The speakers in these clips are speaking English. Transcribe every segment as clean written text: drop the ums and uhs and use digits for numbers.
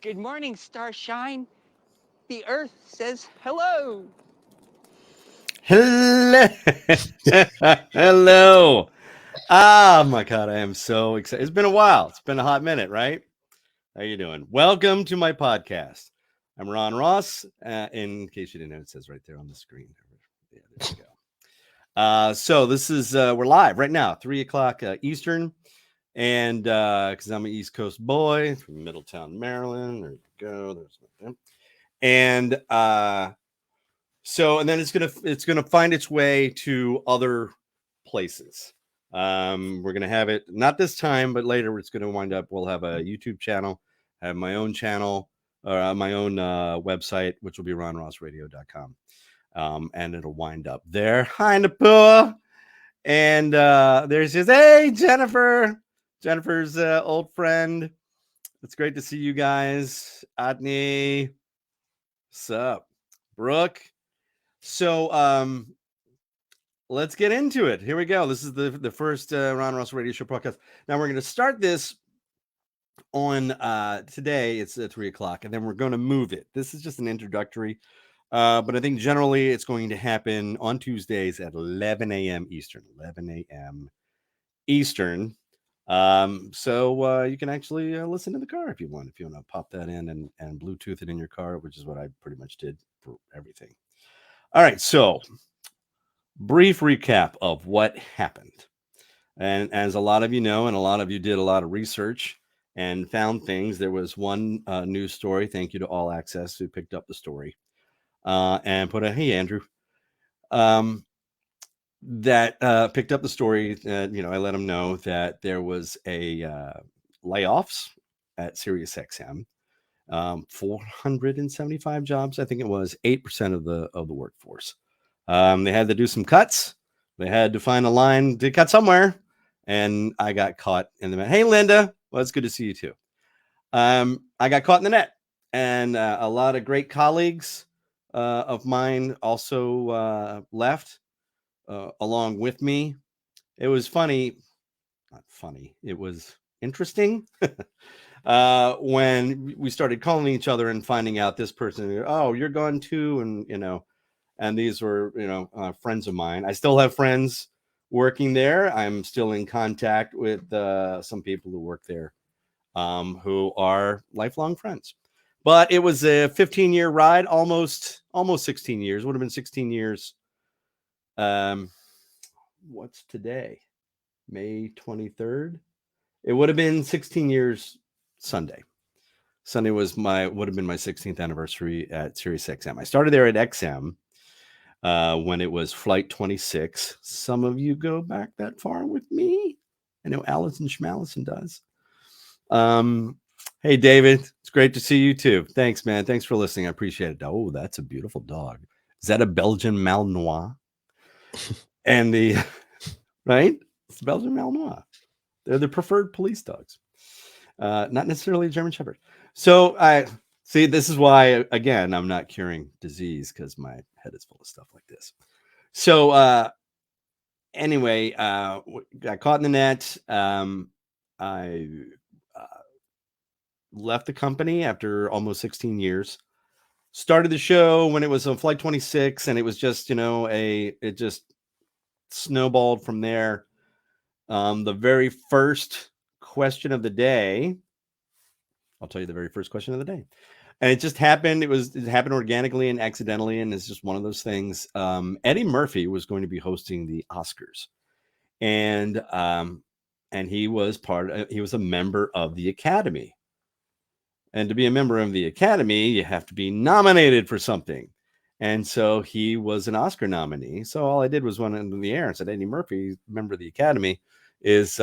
Good morning, Starshine. The Earth says hello. Hello. Hello. Oh my God, I am so excited. It's been a while. It's been a hot minute, right? How you doing? Welcome to my podcast. I'm Ron Ross. In case you didn't know, it says right there on the screen. Yeah, there you go. So this is we're live right now, 3 o'clock Eastern, and because I'm an East Coast boy from Middletown, Maryland. There you go. There's my and and then it's gonna find its way to other places. We're gonna have it not this time, but later. It's gonna wind up. We'll have a YouTube channel, have my own channel, or my own website, which will be ronrossradio.com. And it'll wind up there. Hi, Napua. And there's just hey Jennifer. Jennifer's old friend. It's great to see you guys. Atney, what's up? Brooke. So let's get into it. Here we go. This is the first Ron Ross Radio Show podcast. Now we're going to start this on today. It's at 3 o'clock, and then we're going to move it. This is just an introductory, but I think generally it's going to happen on Tuesdays at 11 a.m. Eastern. 11 a.m. Eastern. So you can actually listen in the car if you want. If you want to pop that in and Bluetooth it in your car, which is what I pretty much did for everything. All right, so brief recap of what happened. And as a lot of you know, and a lot of you did a lot of research and found things, there was one news story. Thank you to All Access who picked up the story and put a hey, Andrew. That picked up the story. I let them know that there was a layoffs at SiriusXM. 475 jobs, I think it was 8% of the workforce. They had to do some cuts. They had to find a line to cut somewhere, and I got caught in the net. Hey, Linda, well, it's good to see you too. I got caught in the net, and a lot of great colleagues of mine also left along with me. It was funny, not funny. It was interesting. When we started calling each other and finding out this person, oh, you're gone too, and these were friends of mine. I still have friends working there. I'm still in contact with some people who work there, who are lifelong friends. But it was a 15-year ride, almost 16 years. Would have been 16 years. What's today? May 23rd. It would have been 16 years Sunday. Sunday would have been my 16th anniversary at SiriusXM. I started there at XM when it was Flight 26. Some of you go back that far with me. I know Allison Schmalison does. Hey, David. It's great to see you too. Thanks, man. Thanks for listening. I appreciate it. Oh, that's a beautiful dog. Is that a Belgian Malinois? And right? It's Belgian Malinois. They're the preferred police dogs. Not necessarily a German Shepherd. So I see. This is why, again, I'm not curing disease because my head is full of stuff like this. So anyway, got caught in the net. I left the company after almost 16 years. Started the show when it was on Flight 26, and it was just it just snowballed from there. The very first question of the day. I'll tell you the very first question of the day. And it just happened. It happened organically and accidentally, and it's just one of those things. Eddie Murphy was going to be hosting the Oscars, and he was he was a member of the Academy. And to be a member of the Academy, you have to be nominated for something. And so he was an Oscar nominee. So all I did was went into the air and said, Eddie Murphy, member of the Academy, was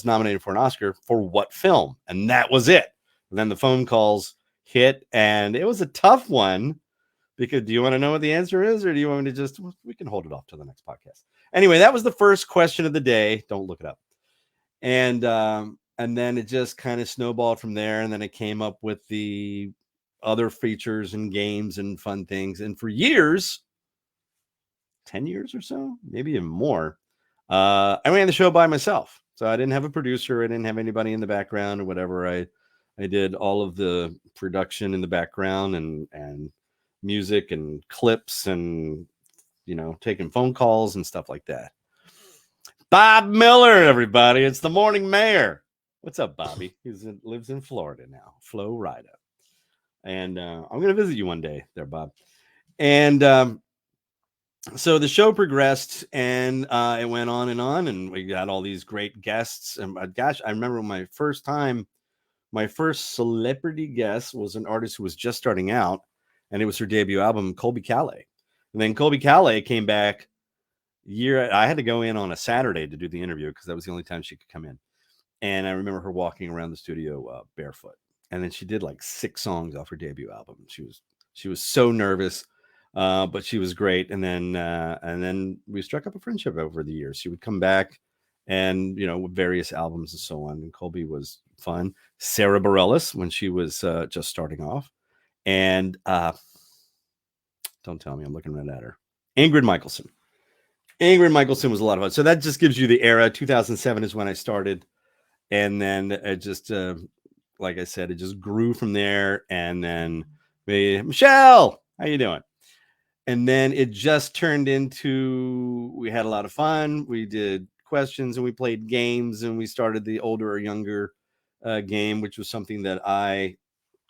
nominated for an Oscar for what film? And that was it. And then the phone calls hit, and it was a tough one because do you want to know what the answer is, or do you want me to we can hold it off to the next podcast. Anyway, that was the first question of the day. Don't look it up. And then it just kind of snowballed from there. And then it came up with the other features and games and fun things. And for years, 10 years or so, maybe even more, I ran the show by myself. So I didn't have a producer. I didn't have anybody in the background or whatever. I did all of the production in the background and music and clips and taking phone calls and stuff like that. Bob Miller, everybody. It's the morning mayor. What's up, Bobby? Lives in Florida now, Florida. And I'm going to visit you one day there, Bob. And so the show progressed and it went on, and we got all these great guests. And gosh, I remember my first celebrity guest was an artist who was just starting out, and it was her debut album, Colby Calais. And then Colby Calais came back I had to go in on a Saturday to do the interview because that was the only time she could come in. And I remember her walking around the studio barefoot. And then she did like 6 songs off her debut album. She was so nervous, but she was great. And then we struck up a friendship over the years. She would come back and, with various albums and so on. And Colby was fun. Sarah Bareilles when she was just starting off. And don't tell me, I'm looking right at her. Ingrid Michaelson. Ingrid Michaelson was a lot of fun. So that just gives you the era. 2007 is when I started. And then it just, like I said, it just grew from there. And then Michelle, how you doing? And then it just turned into, we had a lot of fun. We did questions and we played games, and we started the older or younger game, which was something that I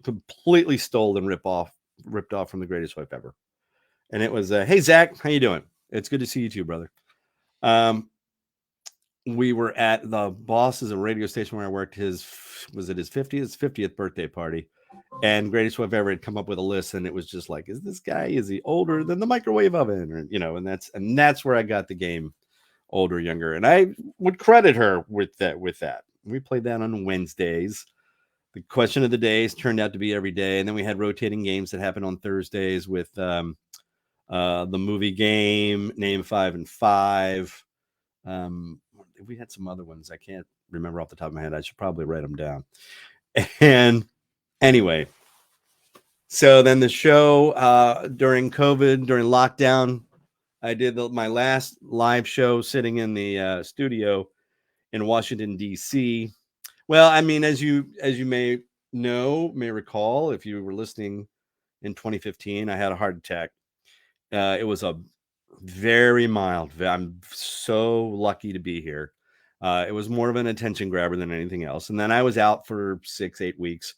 completely stole and ripped off from The Greatest Wife Ever. And it was, hey, Zach, how you doing? It's good to see you too, brother. We were at the boss's a radio station where I worked. His 50th birthday party, and Greatest Wife Ever had come up with a list, and it was just like, is he older than the microwave oven? Or, and that's where I got the game, older, younger. And I would credit her with that. We played that on Wednesdays. The question of the days turned out to be every day. And then we had rotating games that happened on Thursdays with the movie game, Name 5 and 5. We had some other ones. I can't remember off the top of my head. I should probably write them down. And anyway, so then the show during COVID, during lockdown, I did my last live show sitting in the studio in Washington, D.C. Well, I mean, as you may recall, if you were listening in 2015, I had a heart attack. It was a very mild. I'm so lucky to be here. It was more of an attention grabber than anything else. And then I was out for 6-8 weeks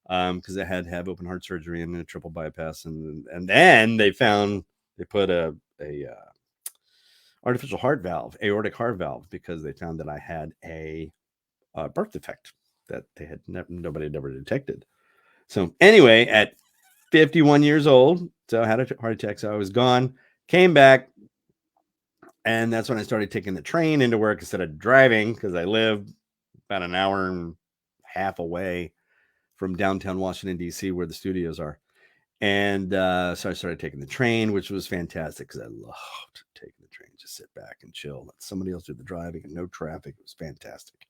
because I had to have open heart surgery and a triple bypass. And then they put a artificial heart valve, aortic heart valve, because they found that I had a birth defect that nobody had ever detected. So anyway, at 51 years old, so I had a heart attack. So I was gone, came back. And that's when I started taking the train into work instead of driving, because I live about an hour and a half away from downtown Washington, D.C., where the studios are. And so I started taking the train, which was fantastic because I loved taking the train. Just sit back and chill. Let somebody else do the driving and no traffic. It was fantastic.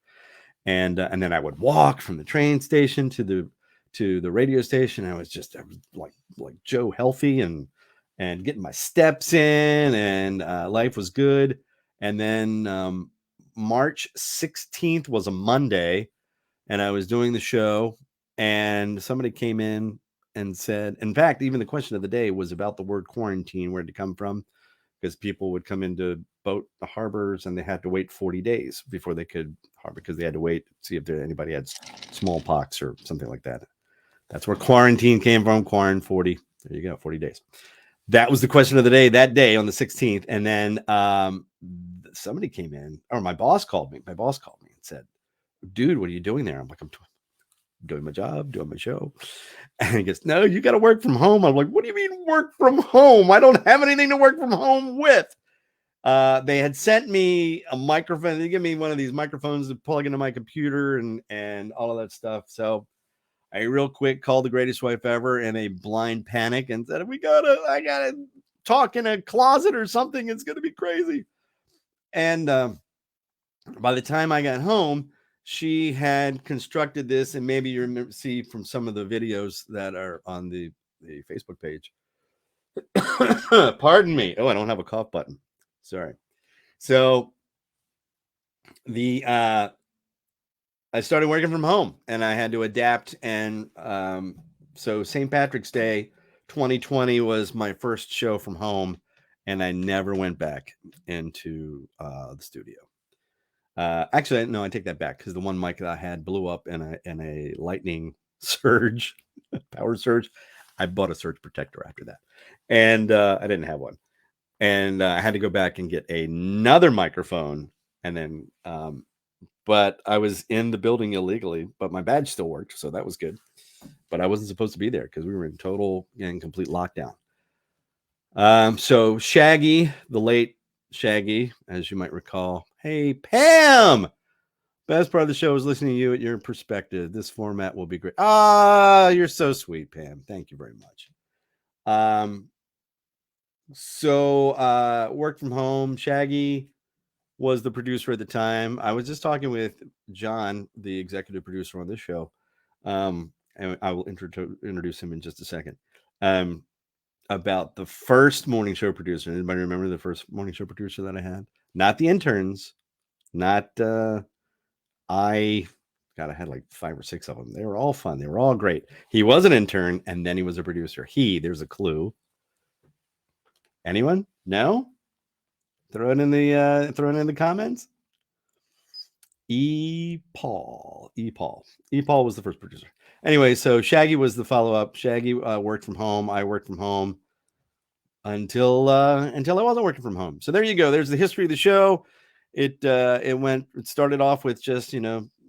And then I would walk from the train station to the radio station. I was like Joe Healthy and getting my steps in, and life was good. And then March 16th was a Monday, and I was doing the show, and somebody came in and said, in fact, even the question of the day was about the word quarantine, where it had come from, because people would come into boat harbors and they had to wait 40 days before they could harbor, because they had to wait to see if anybody had smallpox or something like that. That's where quarantine came from. Quarantine 40. There you go, 40 days. That was the question of the day that day on the 16th. And then somebody came in, or my boss called me. My boss called me and said, dude, what are you doing there? I'm like, I'm doing my job, doing my show. And he goes, no, you got to work from home. I'm like, what do you mean work from home? I don't have anything to work from home with. They had sent me a microphone. They give me one of these microphones to plug into my computer and all of that stuff. So I real quick called The Greatest Wife Ever in a blind panic and said, I gotta talk in a closet or something. It's going to be crazy. And by the time I got home, she had constructed this, and maybe you see from some of the videos that are on the Facebook page. Pardon me. Oh, I don't have a cough button. Sorry. So the I started working from home, and I had to adapt. And so St. Patrick's Day 2020 was my first show from home, and I never went back into the studio. Actually, no, I take that back, because the one mic that I had blew up in a lightning surge, power surge. I bought a surge protector after that, and I didn't have one, and I had to go back and get another microphone, and then but I was in the building illegally, but my badge still worked, so that was good. But I wasn't supposed to be there because we were in total and complete lockdown. So Shaggy, the late Shaggy, as you might recall. Hey, Pam! Best part of the show is listening to you at your perspective. This format will be great. Ah, you're so sweet, Pam. Thank you very much. So work from home. Shaggy was the producer at the time. I was just talking with John, the executive producer on this show. And I will introduce him in just a second. About the first morning show producer. Anybody remember the first morning show producer that I had? Not the interns, not I had like 5 or 6 of them. They were all fun. They were all great. He was an intern, and then he was a producer. There's a clue. Anyone? No? Throw it in the comments. Paul was the first producer. Anyway, so Shaggy was the follow-up. Shaggy worked from home. I worked from home until I wasn't working from home. So there you go. There's the history of the show. It started off with just,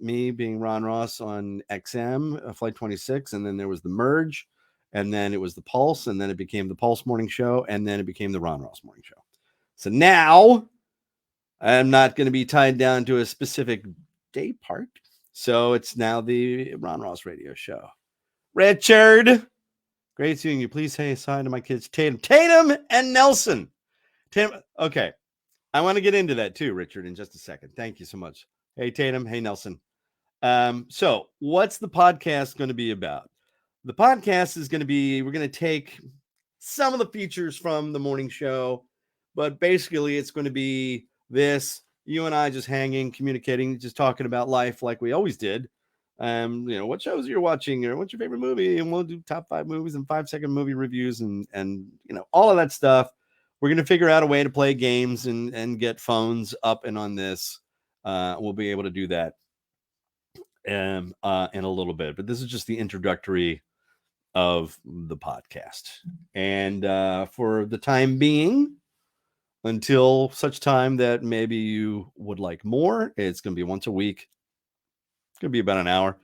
me being Ron Ross on XM, Flight 26, and then there was the merge, and then it was the Pulse, and then it became the Pulse Morning Show, and then it became the Ron Ross Morning Show. So now I'm not going to be tied down to a specific day part. So it's now the Ron Ross Radio Show. Richard, great seeing you. Please say hi to my kids, Tatum and Nelson. Okay. I want to get into that too, Richard, in just a second. Thank you so much. Hey, Tatum. Hey, Nelson. So what's the podcast going to be about? The podcast is going to be, we're going to take some of the features from the morning show, but basically it's going to be this, you and I just hanging, communicating, just talking about life like we always did. What shows you're watching, or what's your favorite movie, and we'll do top 5 movies and 5-second movie reviews and all of that stuff. We're going to figure out a way to play games and get phones up and on this. We'll be able to do that in a little bit, but this is just the introductory of the podcast. And for the time being, until such time that maybe you would like more, it's going to be once a week. It's going to be about an hour.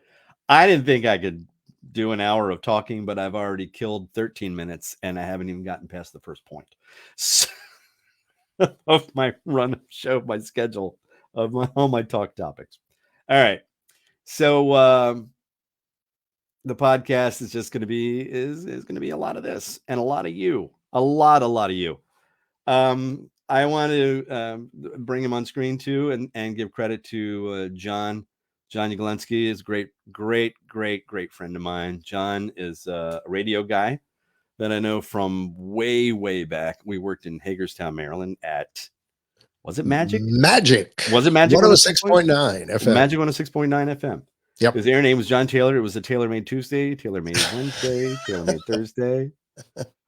I didn't think I could do an hour of talking, but I've already killed 13 minutes and I haven't even gotten past the first point of my run of show, my schedule of all my talk topics. All right. So the podcast is just going to be is going to be a lot of this and a lot of you, a lot of you. I want to bring him on screen too and give credit to John Yaglensky is great friend of mine. John is a radio guy that I know from way back. We worked in Hagerstown, Maryland at, was it Magic? Was it Magic? 106.9 FM. Magic 106.9 FM. Yep. His air name was John Taylor. It was a Taylor Made Tuesday, Taylor Made Wednesday, Taylor Made Thursday.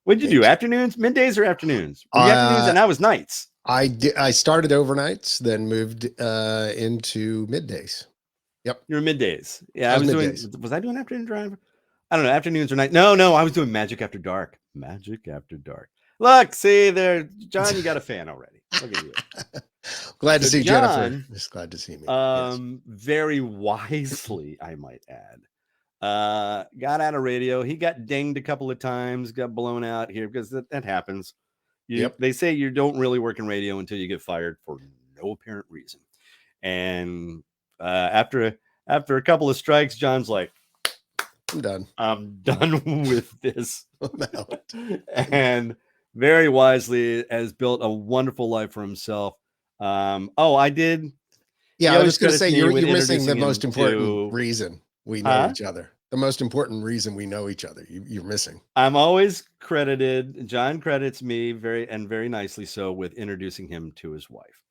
What'd you do? Afternoons, middays, or afternoons? Afternoons, and I was nights. I started overnights, then moved into middays. Yep. You were middays. Yeah, I was middays. Was I doing afternoon drive? I don't know. Afternoons or night? No. I was doing Magic After Dark. Magic After Dark. Look, see there, John. You got a fan already. Look at you. Glad to see John, Jennifer. Just glad to see me. Yes. Very wisely, I might add. Got out of radio. He got dinged a couple of times. Got blown out here because that happens. They say you don't really work in radio until you get fired for no apparent reason. And after a couple of strikes, John's like, I'm done with this. And very wisely has built a wonderful life for himself. I did. Yeah, I was going to say you're missing the most important reason we know each other. The most important reason we know each other. You're missing. I'm always credited. John credits me very nicely so with introducing him to his wife.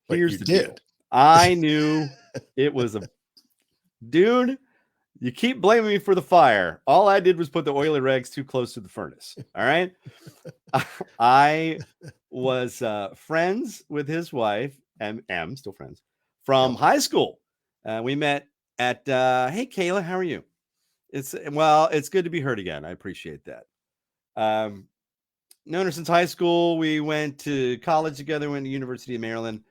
Here's the deal. I knew it was dude, you keep blaming me for the fire. All I did was put the oily rags too close to the furnace. All right. I was friends with his wife, and am still friends from high school. We met at, hey, Kayla, how are you? It's good to be heard again. I appreciate that. Known her since high school. We went to college together, went to University of Maryland.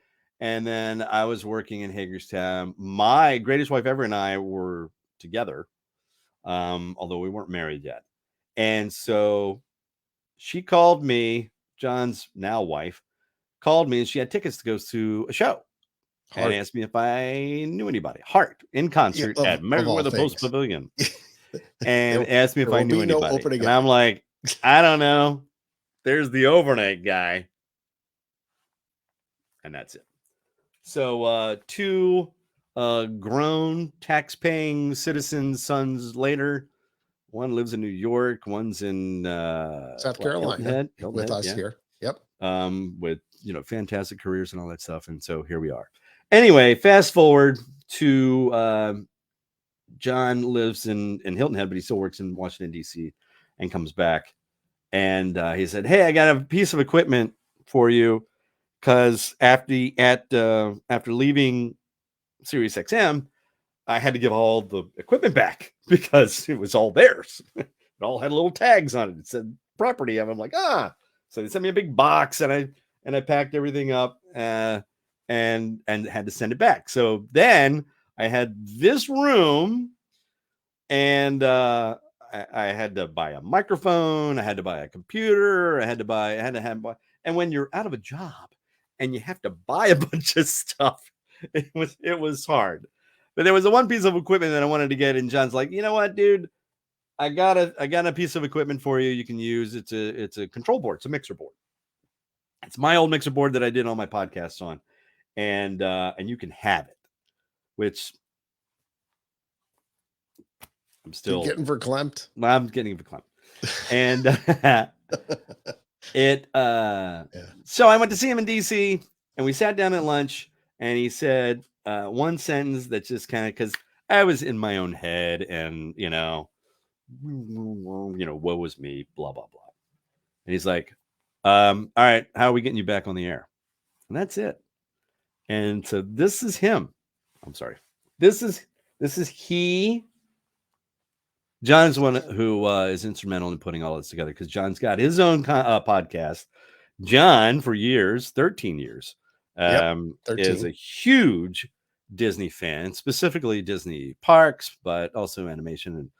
And then I was working in Hagerstown. My greatest wife ever and I were together, although we weren't married yet. And so she called me, John's now wife, called me, and she had tickets to go to a show. Heart. And asked me if I knew anybody. Heart in concert at Merriweather Post Pavilion. And asked me if I knew anybody. And I'm like, I don't know. There's the overnight guy. And that's it. So 2 grown tax-paying citizens' sons later. One lives in New York. One's in South Carolina with us here. Yep. With fantastic careers and all that stuff. And so here we are. Anyway, fast forward to John lives in Hilton Head, but he still works in Washington, D.C. and comes back. And he said, hey, I got a piece of equipment for you. Because after leaving Sirius XM, I had to give all the equipment back because it was all theirs. It all had little tags on it. It said property. I'm like, So they sent me a big box, and I packed everything up and had to send it back. So then I had this room, and I had to buy a microphone. I had to buy a computer. And when you're out of a job and you have to buy a bunch of stuff, it was hard. But there was one piece of equipment that I wanted to get, and John's like, you know what, dude, I got a piece of equipment for you. You can use. It's a control board. It's a mixer board. It's my old mixer board that I did all my podcasts on, and you can have it. Which I'm still getting verklempt. I'm getting verklempt, and So I went to see him in DC, and we sat down at lunch, and he said one sentence that just kind of, because I was in my own head, and woe was me, blah blah blah. And he's like, all right, how are we getting you back on the air? And that's it. And so this is him. I'm sorry. This is he. John's one who is instrumental in putting all this together, because John's got his own podcast. John, for years, 13 years, 13. Is a huge Disney fan, specifically Disney parks, but also animation and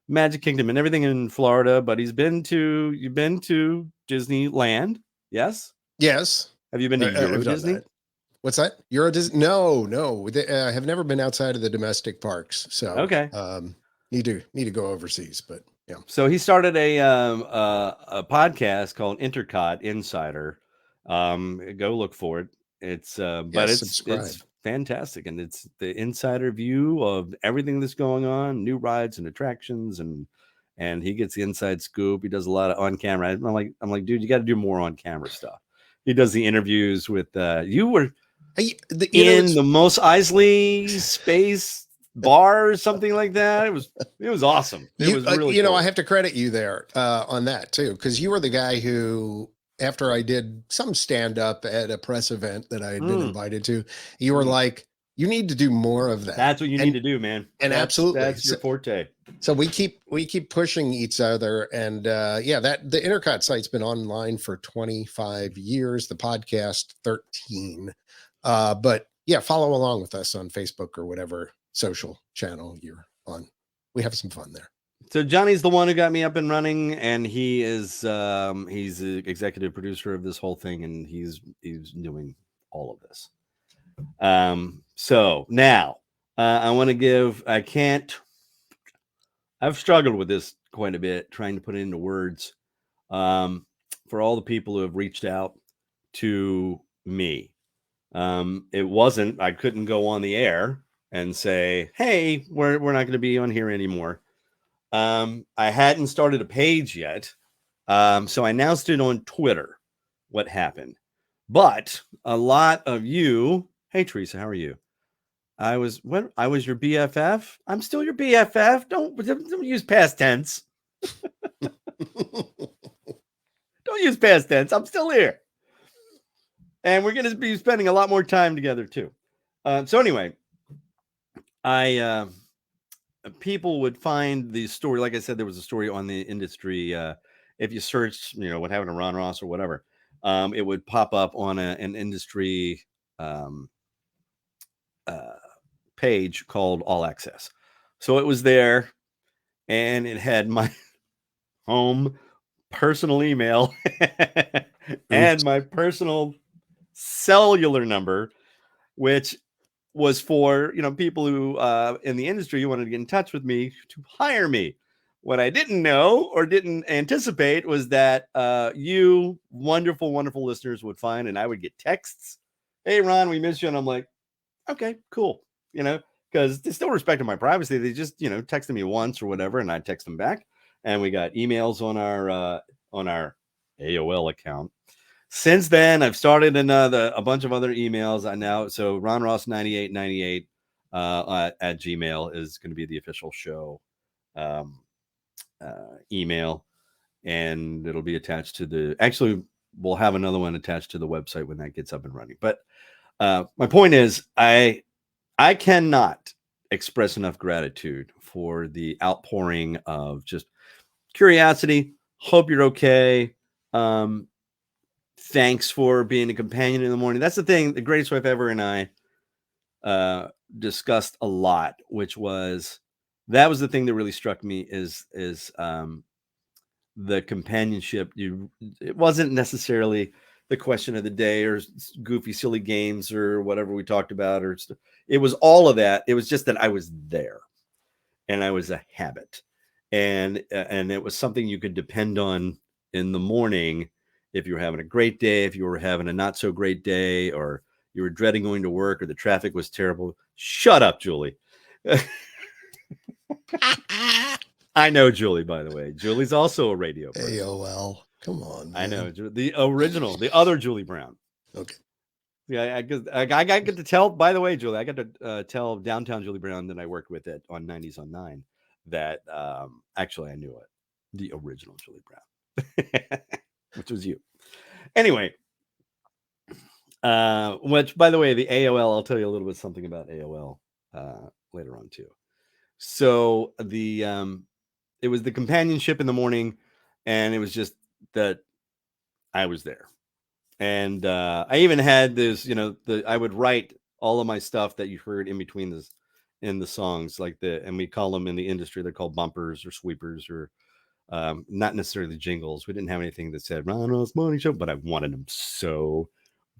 Magic Kingdom and everything in Florida. But you've been to Disneyland, yes? Yes. Have you been to Euro Disney? What's that? Euro Disney? No. I have never been outside of the domestic parks. So okay. Need to go overseas, but yeah. So he started a podcast called Intercot Insider. Go look for it. It's it's fantastic, and it's the insider view of everything that's going on, new rides and attractions, and he gets the inside scoop. He does a lot of on camera. I'm like, dude, you got to do more on camera stuff. He does the interviews with you were the Mos Eisley space bar or something like that. It was awesome. It was really cool. I have to credit you there on that too, because you were the guy who, after I did some stand-up at a press event that I had been invited to, you were like, you need to do more of that. That's what you need to do, man. And absolutely, that's your forte. So we keep pushing each other, and that the Intercot site's been online for 25 years, the podcast 13. But yeah, follow along with us on Facebook or whatever social channel you're on. We have some fun there. So Johnny's the one who got me up and running, and he is he's the executive producer of this whole thing, and he's doing all of this. So now I want to give, I've struggled with this quite a bit, trying to put it into words, for all the people who have reached out to me. I couldn't go on the air and say, hey, we're not going to be on here anymore. I hadn't started a page yet. So I announced it on Twitter, what happened. But a lot of you, hey, Teresa, how are you? I was your BFF. I'm still your BFF. Don't use past tense. Don't use past tense. I'm still here. And we're going to be spending a lot more time together too. So anyway, people would find the story. Like I said, there was a story on the industry. If you search, what happened to Ron Ross or whatever, it would pop up on an industry page called All Access. So it was there, and it had my home personal email and my personal cellular number, which was for people who in the industry who wanted to get in touch with me to hire me. What I didn't know or didn't anticipate was that you wonderful listeners would find, and I would get texts, "Hey Ron, we miss you," and I'm like, okay, cool, because they still respected my privacy. They just texted me once or whatever, and I text them back, and we got emails on our AOL account. Since then, I've started a bunch of other emails. So Ron Ross 9898 at Gmail is going to be the official show email, and it'll be attached to actually we'll have another one attached to the website when that gets up and running. But my point is, I cannot express enough gratitude for the outpouring of just curiosity. Hope you're okay. Thanks for being a companion in the morning. That's the thing. The Greatest Wife Ever and I discussed a lot, which was that was the thing that really struck me is the companionship. It wasn't necessarily the question of the day or goofy, silly games or whatever we talked about, or it was all of that. It was just that I was there, and I was a habit, and it was something you could depend on in the morning. If you were having a great day, if you were having a not so great day, or you were dreading going to work, or the traffic was terrible. Shut up, Julie. I know Julie, by the way. Julie's also a radio person. AOL. Come on, man. I know. The original, the other Julie Brown. Okay. Yeah, I got to tell, by the way, Julie, I got to tell downtown Julie Brown that I worked with on 90s on 9 that actually I knew it. The original Julie Brown. Which was you. Anyway, which, by the way, the AOL, I'll tell you a little bit something about AOL later on too. So it was the companionship in the morning, and it was just that I was there. And I even had this, I would write all of my stuff that you heard in between in the songs, and we call them in the industry, they're called bumpers or sweepers or not necessarily jingles. We didn't have anything that said Ron Ross Morning Show, but I wanted them so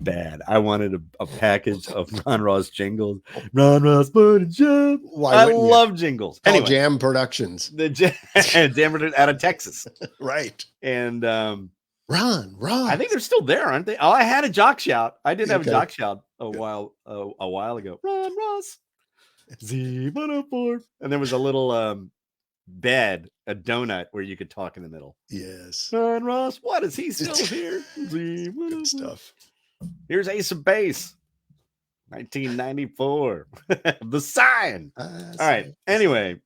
bad. I wanted a package of Ron Ross jingles. Ron Ross Morning Show. I love jingles. Anyway, Jam Productions. The Jam out of Texas. Right. And Ron. I think they're still there, aren't they? Oh, I had a jock shout. I did have a jock shout a while ago. Ron Ross. Z104. And there was a little bed, a donut where you could talk in the middle. Yes. Ron Ross, what is he still here? Good stuff. Here's Ace of Base, 1994. The Sign. All right. Anyway,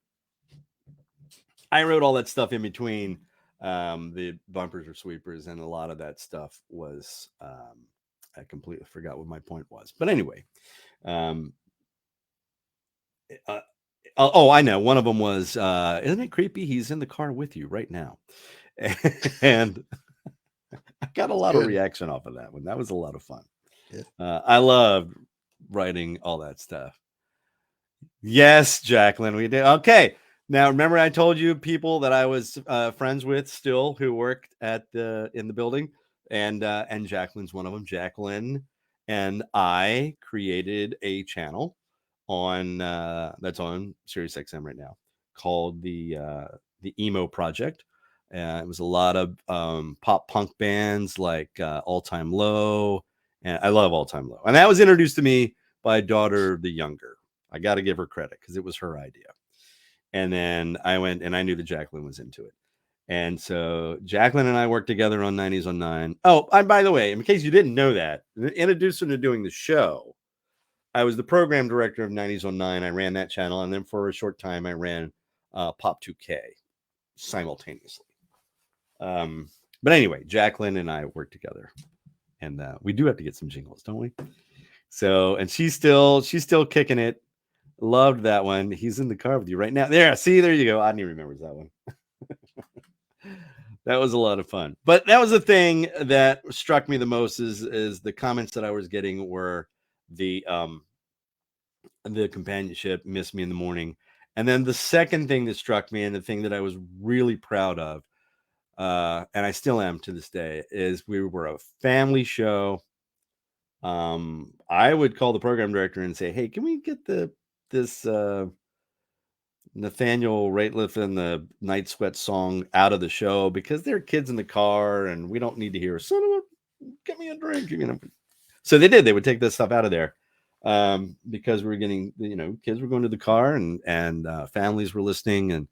I wrote all that stuff in between the bumpers or sweepers, and a lot of that stuff was I completely forgot what my point was. But anyway, I know. One of them was, isn't it creepy? He's in the car with you right now. And I got a lot of reaction off of that one. That was a lot of fun. Yeah. I loved writing all that stuff. Yes, Jacqueline, we did. Okay. Now, remember I told you people that I was friends with still who worked in the building, and Jacqueline's one of them. Jacqueline and I created a channel on that's on Sirius XM right now called the Emo Project. It was a lot of pop punk bands like All Time Low, and I love All Time Low. And that was introduced to me by Daughter the Younger. I got to give her credit because it was her idea. And then I went and I knew that Jacqueline was into it. And so Jacqueline and I worked together on 90s on 9. Oh, and by the way, in case you didn't know that, in addition to doing the show, I was the program director of 90s on 9. I ran that channel, and then for a short time I ran Pop 2K simultaneously. But anyway, Jacqueline and I work together, and we do have to get some jingles, don't we? So, and she's still kicking it. Loved that one. He's in the car with you right now. There, see, there you go. Adney remembers that one. That was a lot of fun. But that was the thing that struck me the most is the comments that I was getting were the companionship, miss me in the morning. And then the second thing that struck me, and the thing that I was really proud of, and I still am to this day, is we were a family show. I would call the program director and say, hey, can we get this Nathaniel Rateliff and the Night Sweat song out of the show, because there are kids in the car and we don't need to hear, son of a, get me a drink. So they did. They would take this stuff out of there because we were getting, kids were going to the car, and families were listening and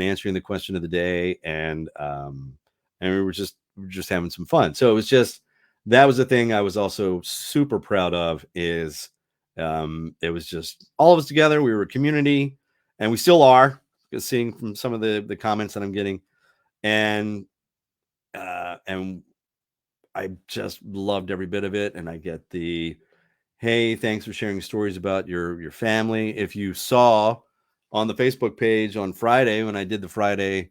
answering the question of the day. And we were just having some fun. So it was just, that was the thing I was also super proud of, is it was just all of us together. We were a community, and we still are, seeing from some of the comments that I'm getting. And I just loved every bit of it. And I get the, hey, thanks for sharing stories about your family. If you saw on the Facebook page on Friday, when I did the Friday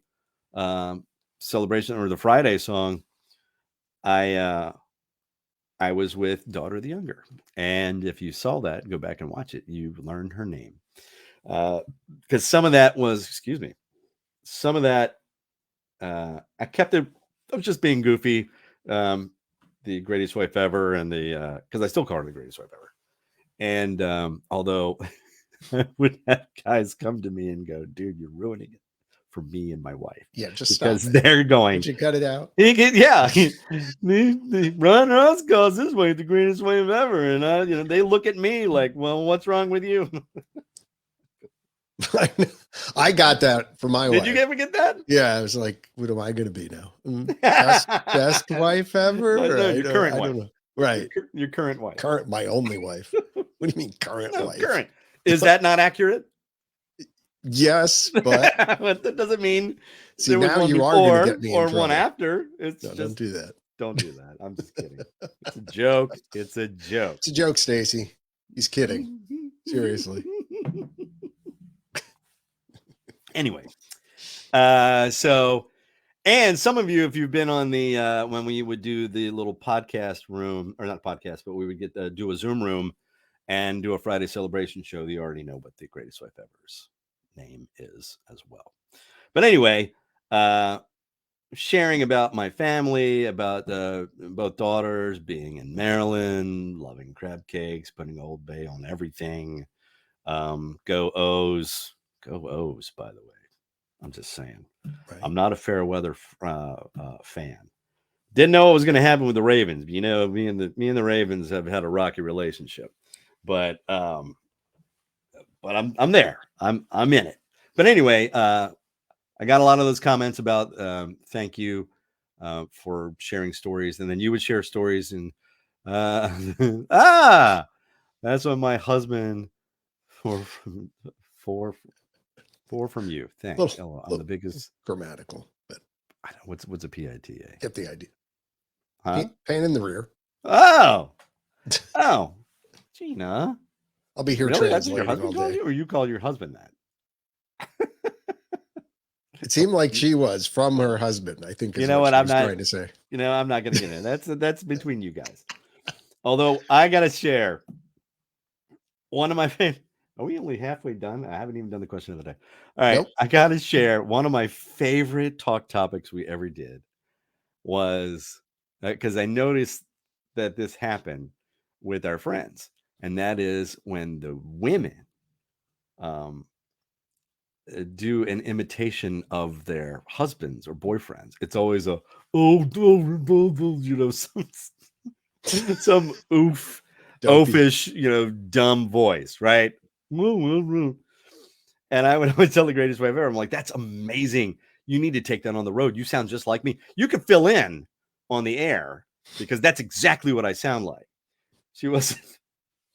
celebration, or the Friday song, I was with Daughter of the Younger. And if you saw that, go back and watch it. You learned her name. Because some of that was, some of that, I kept it, I was just being goofy. The Greatest Wife Ever, and because I still call her the Greatest Wife Ever. And although I would have guys come to me and go, dude, you're ruining it for me and my wife. Yeah, just because stop it. they're going. Would you cut it out? Ron Ross calls this way the greatest wave ever, and they look at me like, well, what's wrong with you? I got that from my wife. Did you ever get that? Yeah, I was like, what am I going to be now? Best wife ever? No, your current wife. I don't know. Right. Your current wife. My only wife. What do you mean current wife? Current. Is that not accurate? Yes, but that doesn't mean see, now you are going to get me in trouble. One after. It's no, don't do that. Don't do that. I'm just kidding. It's a joke. It's a joke. It's a joke, Stacy. He's kidding. Seriously. Anyway, so, and some of you, if you've been on the when we would do the little podcast room, or not podcast, but we would get do a Zoom room and do a Friday celebration show, you already know what the Greatest Wife Ever's name is as well. But anyway, sharing about my family, about both daughters being in Maryland, loving crab cakes, putting Old Bay on everything. Go O's. Go O's, by the way. I'm just saying. Right. I'm not a fair weather fan. Didn't know what was going to happen with the Ravens. Me and the Ravens have had a rocky relationship. But I'm there. I'm in it. But anyway, I got a lot of those comments about thank you for sharing stories, and then you would share stories, and that's what my husband four from you. Thanks. I'm the biggest grammatical, but I don't. What's a PITA? Get the idea. Huh? Pain in the rear. Oh, Gina. I'll be here. Really? That's what your husband called you, or you call your husband that? It seemed like she was from her husband. I think. You know what I'm not trying to say. I'm not going to get in. That's between you guys. Although I got to share one of my favorite. Are we only halfway done? I haven't even done the question of the day. All right. Nope. I got to share one of my favorite talk topics we ever did was because I noticed that this happened with our friends. And that is when the women do an imitation of their husbands or boyfriends. It's always some oofish, dumb voice, right? And I would tell the Greatest Wife Ever, I'm like, that's amazing. You need to take that on the road. You sound just like me. You could fill in on the air because that's exactly what I sound like. She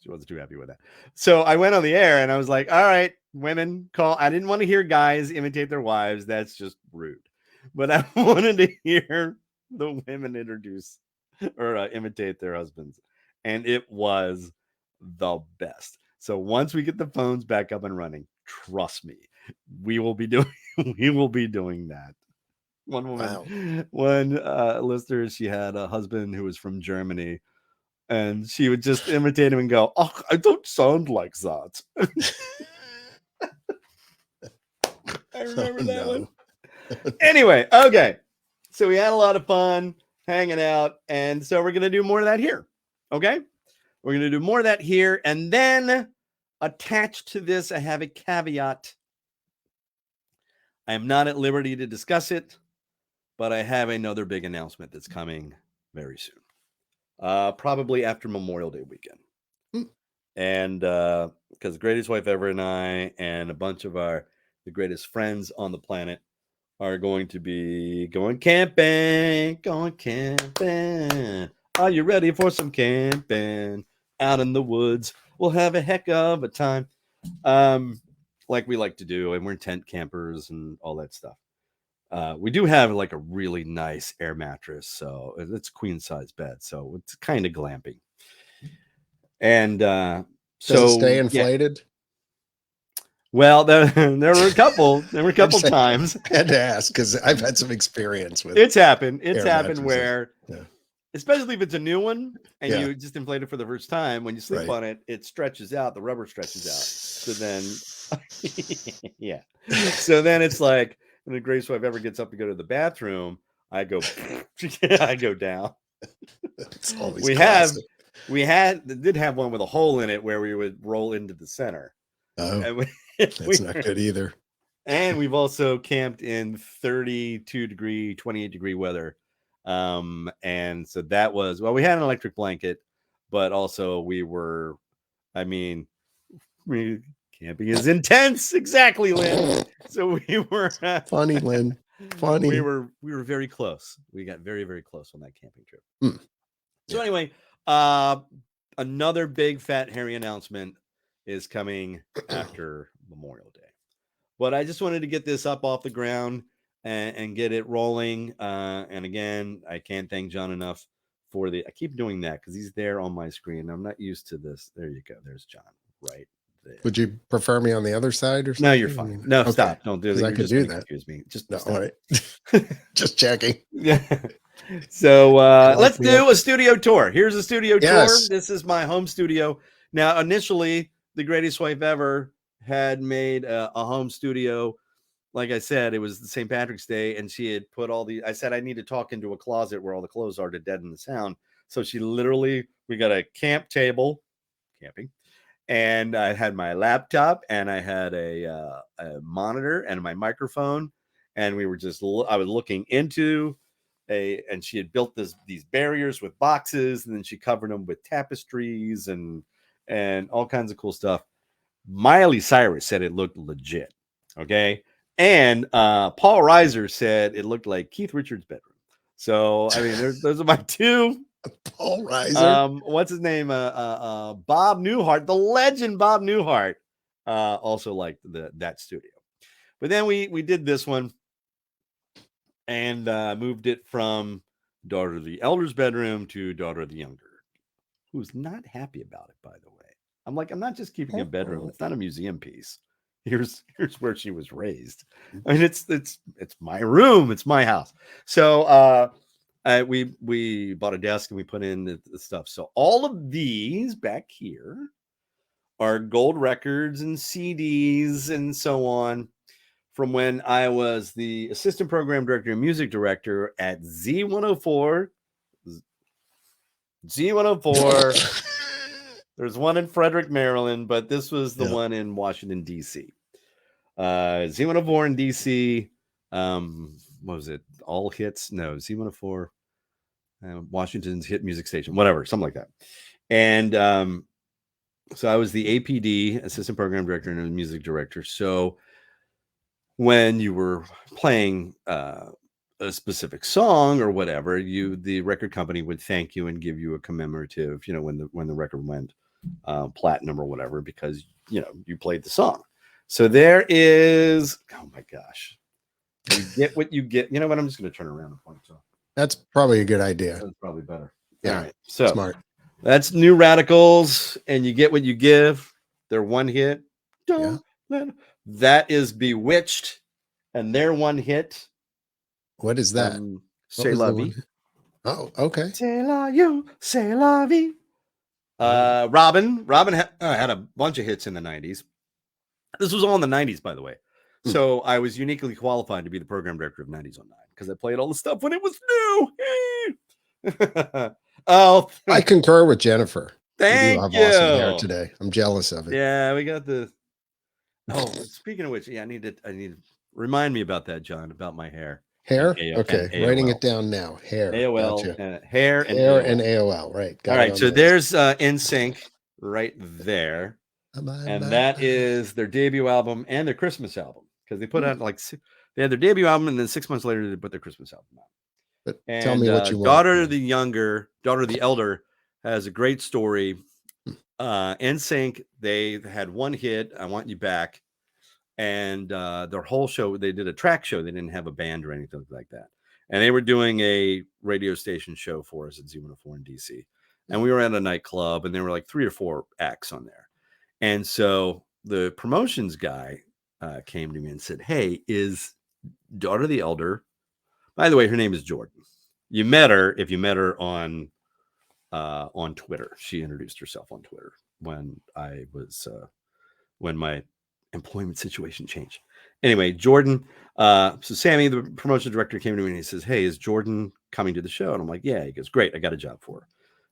She wasn't too happy with that. So I went on the air and I was like, all right, women call. I didn't want to hear guys imitate their wives. That's just rude. But I wanted to hear the women introduce or imitate their husbands. And it was the best. So once we get the phones back up and running, trust me, we will be doing that. One woman, one listener, she had a husband who was from Germany, and she would just imitate him and go, "Oh, I don't sound like that." I remember that one. Anyway, okay. So we had a lot of fun hanging out, and so we're gonna do more of that here. Okay, we're gonna do more of that here, and then attached to this, I have a caveat. I am not at liberty to discuss it, but I have another big announcement that's coming very soon. Probably after Memorial Day weekend. And because the Greatest Wife Ever and I and a bunch of the greatest friends on the planet are going to be going camping. Are you ready for some camping out in the woods? We'll have a heck of a time. Like we like to do, and we're tent campers and all that stuff. We do have like a really nice air mattress, so it's queen size bed, so it's kind of glamping. And Does it stay inflated? Yeah. Well, there were a couple. There were a couple times. I had to ask because I've had some experience with. It's happened. It's air happened mattresses. where, especially if it's a new one and you just inflate it for the first time, when you sleep on it, it stretches out. The rubber stretches out. So then, yeah. So then it's like, when the Greatest Wife Ever gets up to go to the bathroom, I go, I go down. It's always we classic. did have one with a hole in it where we would roll into the center. Oh, that's not good either. And we've also camped in 32 degree, 28 degree weather. And so that was, well, we had an electric blanket, but also camping is intense. Exactly, Lynn. So we were funny, Lynn. Funny. We were very close. We got very, very close on that camping trip. So anyway, another big fat hairy announcement is coming after Memorial Day. But I just wanted to get this up off the ground and get it rolling. And again, I can't thank John enough for I keep doing that because he's there on my screen. I'm not used to this. There you go. There's John right there. Would you prefer me on the other side or something? No, you're fine. No, okay. Stop. Don't do that. I could do that. Excuse me. Just no, all right. Just checking. Yeah. So let's do a studio tour. Here's a studio tour. This is my home studio. Now, initially, the Greatest Wife Ever had made a home studio. Like I said, it was the St. Patrick's Day, and she had put I said, I need to talk into a closet where all the clothes are to deaden the sound. So we got a camp table, camping, and I had my laptop, and I had a monitor and my microphone, and I was looking into and she had built these barriers with boxes, and then she covered them with tapestries and all kinds of cool stuff. Miley Cyrus said it looked legit. Okay. And Paul Reiser said it looked like Keith Richards' bedroom. So, I mean, those are my two. Paul Reiser. What's his name? Bob Newhart, the legend Bob Newhart, also liked that studio. But then we did this one and moved it from daughter of the elder's bedroom to daughter of the younger, who's not happy about it, by the way. I'm like, I'm not just keeping a bedroom. It's not a museum piece. Here's where she was raised. I mean, it's my room. It's my house. So we bought a desk and we put in the stuff. So all of these back here are gold records and CDs and so on from when I was the assistant program director and music director at Z104. Z104. There's one in Frederick, Maryland, but this was the one in Washington, D.C. Z104 in D.C. What was it? All Hits? No, Z104. Washington's hit music station, whatever, something like that. And so I was the APD, assistant program director, and music director. So when you were playing a specific song or whatever, the record company would thank you and give you a commemorative, when the record went platinum or whatever because you played the song. So there is, oh my gosh, you get what you get. You know what? I'm just going to turn around and point. So That's probably a good idea. that's probably better. Yeah. All right. So Smart. that's New Radicals, and you get what you give. They're one hit. That is Bewitched, and their one hit. What is that? C'est la vie. Oh, okay. C'est la you, c'est la vie. Robin had a bunch of hits in the 90s. This was all in the 90s, by the way. So I was uniquely qualified to be the program director of 90s on 9 because I played all the stuff when it was new. Oh, I concur with Jennifer. thank you. you. Have awesome hair today. I'm jealous of it. Yeah, we got the. Oh, speaking of which, I need to remind me about that, John, about my hair. Hair? And Okay, and writing AOL. it down now. Hair. AOL, Gotcha. hair and Hair AOL. and AOL. Right. Got All it right, on so the there's NSYNC right there, list. and that is their debut album and their Christmas album because they put out they had their debut album and then 6 months later they put their Christmas album out. But And tell me what you want. daughter the elder has a great story. NSYNC, they had one hit, I Want You Back, and their whole show, they did a track show. They didn't have a band or anything like that. And they were doing a radio station show for us at Z104 in DC. And we were at a nightclub, and there were like 3 or 4 acts on there. And so the promotions guy came to me and said, "Hey, is Daughter the Elder?" By the way, her name is Jordan. You met her if you met her on Twitter. She introduced herself on Twitter when I was when my employment situation changed. Anyway, Jordan. So Sammy, the promotion director, came to me and he says, "Hey, is Jordan coming to the show?" And I'm like, "Yeah." He goes, "Great, I got a job for her."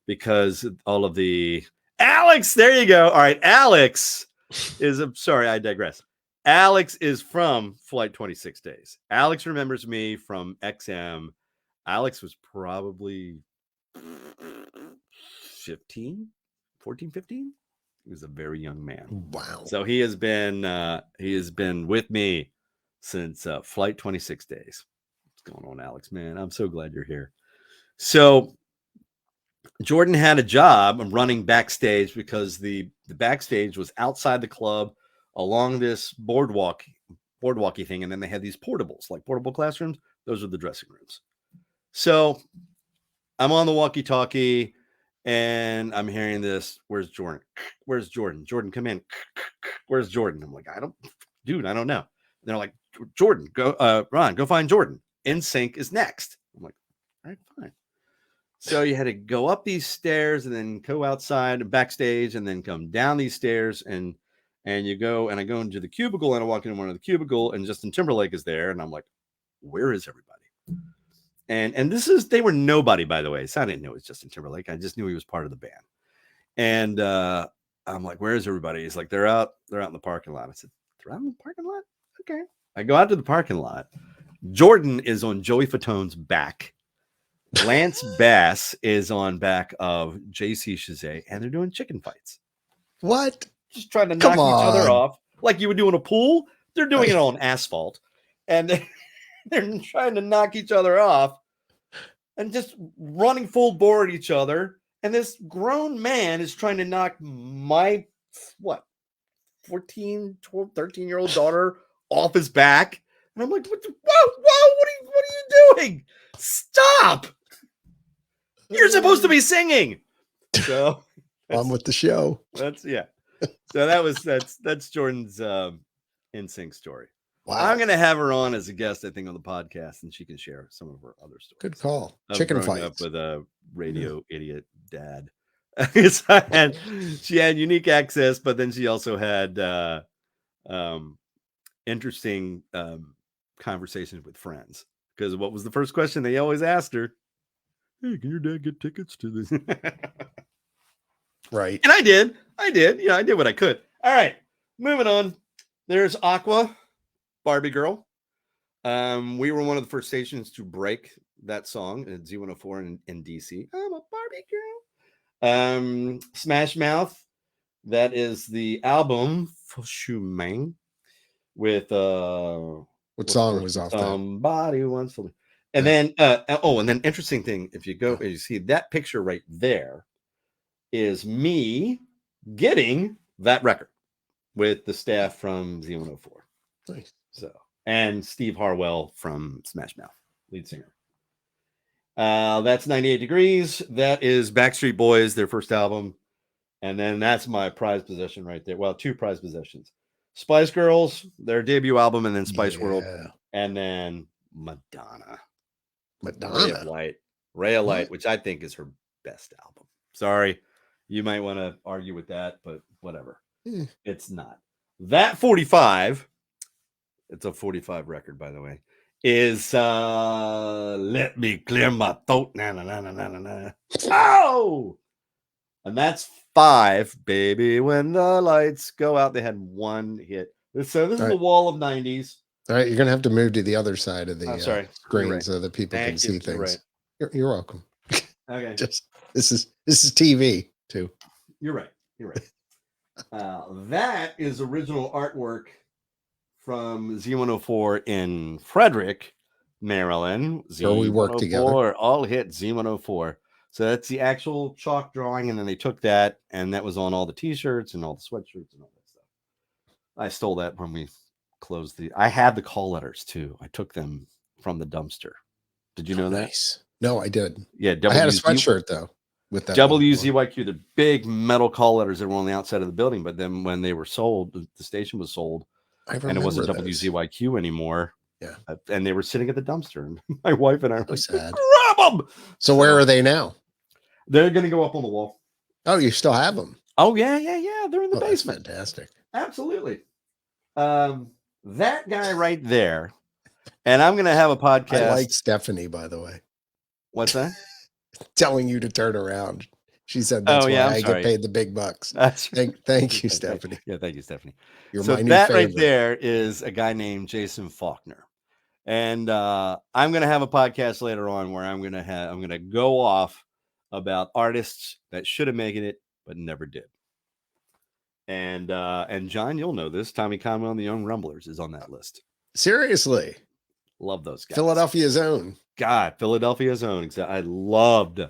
Because all of the Alex, there you go. All right, Alex is sorry, I digress. Alex is from Flight 26 Days. Alex remembers me from XM. Alex was probably 14, 15. He was a very young man. Wow. So he has been with me since Flight 26 Days. What's going on, Alex? Man, I'm so glad you're here. So Jordan had a job running backstage because the backstage was outside the club along this boardwalky thing, and then they had these portables, like portable classrooms. Those are the dressing rooms. So I'm on the walkie-talkie and I'm hearing this. Where's Jordan? Where's Jordan? Jordan, come in. Where's Jordan? I'm like, I don't know. And they're like, Jordan, go, Ron, go find Jordan. NSYNC is next. I'm like, all right, fine. So you had to go up these stairs and then go outside and backstage and then come down these stairs and you go, and I go into the cubicle and I walk into one of the cubicle and Justin Timberlake is there. And I'm like, where is everybody? And they were nobody, by the way. So I didn't know it was Justin Timberlake. I just knew he was part of the band. And I'm like, where is everybody? He's like, they're out in the parking lot. I said, they're out in the parking lot? Okay. I go out to the parking lot. Jordan is on Joey Fatone's back. Lance Bass is on back of JC Chazet, and they're doing chicken fights. What? Just trying to knock each other off like you would do in a pool. They're doing it on asphalt, and they're trying to knock each other off and just running full bore at each other. And this grown man is trying to knock my 14, 12, 13-year-old daughter off his back. And I'm like, whoa, what are you doing? Stop. You're supposed to be singing. So I'm with the show. So that's Jordan's NSYNC story. Wow. I'm gonna have her on as a guest, I think, on the podcast, and she can share some of her other stories. Good call. Of Chicken growing fights. up with a radio idiot dad. She had unique access, but then she also had interesting conversations with friends. Because what was the first question they always asked her? Hey, can your dad get tickets to this? Right. And I did. Yeah, I did what I could. All right, moving on. There's Aqua, Barbie Girl. We were one of the first stations to break that song at Z104 in DC. I'm a Barbie Girl. Smash Mouth. That is the album for Shumang with what song was off that? Somebody Wants to. And then and then interesting thing, if you go, you see that picture right there is me getting that record with the staff from Z104. Nice. So, and Steve Harwell from Smash Mouth, lead singer. That's 98 Degrees. That is Backstreet Boys, their first album. And then that's my prize possession right there. Well, 2 prize possessions. Spice Girls, their debut album, and then Spice World, and then Madonna. Ray of Light, which I think is her best album. Sorry, you might want to argue with that, but whatever. It's not. That 45, it's a 45 record, by the way, is Let Me Clear My Throat. Na, na, na, na, na, na. Oh! And that's 5, baby. When the lights go out, they had 1 hit. So this is the wall of 90s. All right, you're gonna have to move to the other side of the screen right. so that people can see things. Right. You're welcome. Okay. Just this is TV too. You're right. That is original artwork from Z104 in Frederick, Maryland. Where we work together. All hit Z104. So that's the actual chalk drawing, and then they took that, and that was on all the T-shirts and all the sweatshirts and all that stuff. I stole that when we closed I had the call letters too. I took them from the dumpster. Did you know that? Nice. No, I did. Yeah, I had a sweatshirt though with that WZYQ, the big metal call letters that were on the outside of the building. But then when they were sold, the station was sold, and it wasn't WZYQ anymore. Yeah, and they were sitting at the dumpster, and my wife and I were like, sad. Grab them. So where are they now? They're going to go up on the wall. Oh, you still have them? Oh yeah. They're in the basement. That's fantastic. Absolutely. That guy right there, and I'm going to have a podcast. I like Stephanie, by the way. What's that? Telling you to turn around. She said that's why I get paid the big bucks. Thank you, Stephanie. Yeah, thank you, Stephanie. You're so my new that favorite. right there is a guy named Jason Faulkner. And I'm going to have a podcast later on where I'm going to go off about artists that should have made it but never did. And John, you'll know this. Tommy Conwell and the Young Rumblers is on that list. Seriously. Love those guys. Philadelphia's own. God, Philadelphia's own. I loved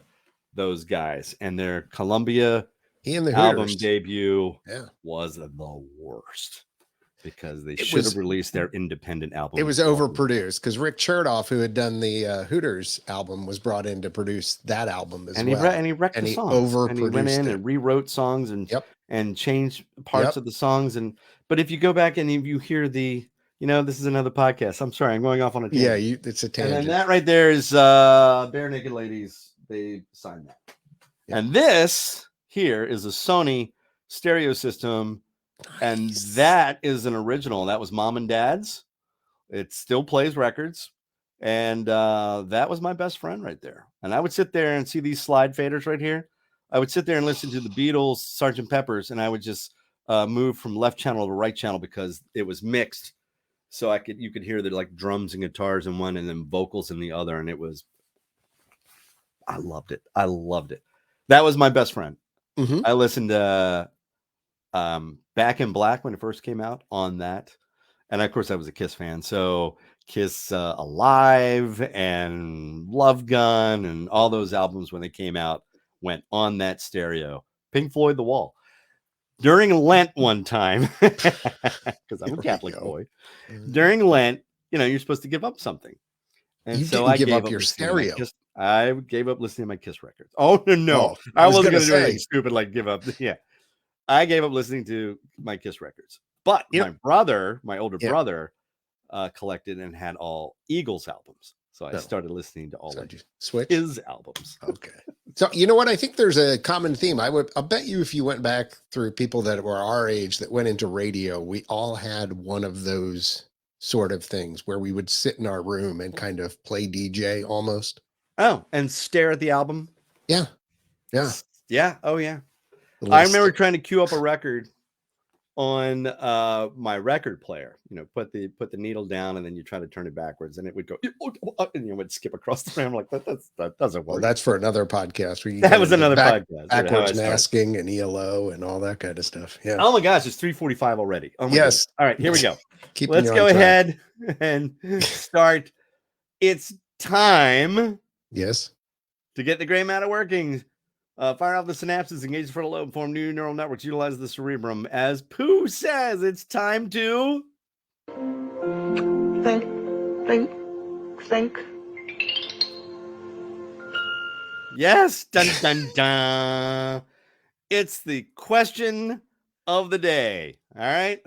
those guys, and their Columbia album debut was the worst because they should have released their independent album. It was overproduced because Rick Chertoff, who had done the Hooters album, was brought in to produce that album as well. And he wrecked the songs. And he went in and rewrote songs and changed parts of the songs. But if you go back and if you hear this is another podcast. I'm sorry, I'm going off on a tangent. Yeah, it's a tangent. And then that right there is Bare Naked Ladies. They signed that. Yeah. And this here is a Sony stereo system. Nice. And that is an original. That was Mom and Dad's. It still plays records. And that was my best friend right there. And I would sit there and see these slide faders right here. I would sit there and listen to the Beatles, Sgt. Pepper's, and I would just move from left channel to right channel because it was mixed. So you could hear the like drums and guitars in one and then vocals in the other. And I loved it. That was my best friend. Mm-hmm. I listened to Back in Black when it first came out on that. And of course I was a Kiss fan. So Kiss Alive and Love Gun and all those albums when they came out went on that stereo. Pink Floyd, The Wall. During Lent one time, because I'm a Catholic boy, during Lent, you're supposed to give up something. And you so didn't I give gave up your stereo. I gave up listening to my Kiss records. Oh, no. I wasn't going to do anything stupid like give up. Yeah. I gave up listening to my Kiss records. But my older brother, collected and had all Eagles albums. So I started listening to all of his albums. Okay. So you know what? I think there's a common theme. I'll bet you if you went back through people that were our age that went into radio, we all had one of those sort of things where we would sit in our room and kind of play DJ almost. Oh, and stare at the album. Yeah. Yeah. Yeah. Oh yeah. I remember trying to queue up a record on my record player, put the needle down and then you try to turn it backwards and it would go and you would skip across the room like that doesn't work. Well, that's for another podcast. That was another podcast. Backwards masking and ELO and all that kind of stuff. Yeah. Oh my gosh, it's 3:45 already. Oh my yes. goodness. All right, here we go. Let's go ahead and start. It's time. Yes. To get the gray matter working. Fire off the synapses, engage the frontal lobe, form new neural networks, utilize the cerebrum. As Pooh says, it's time to Think, think, think. yes, dun dun dun. It's the question of the day. All right.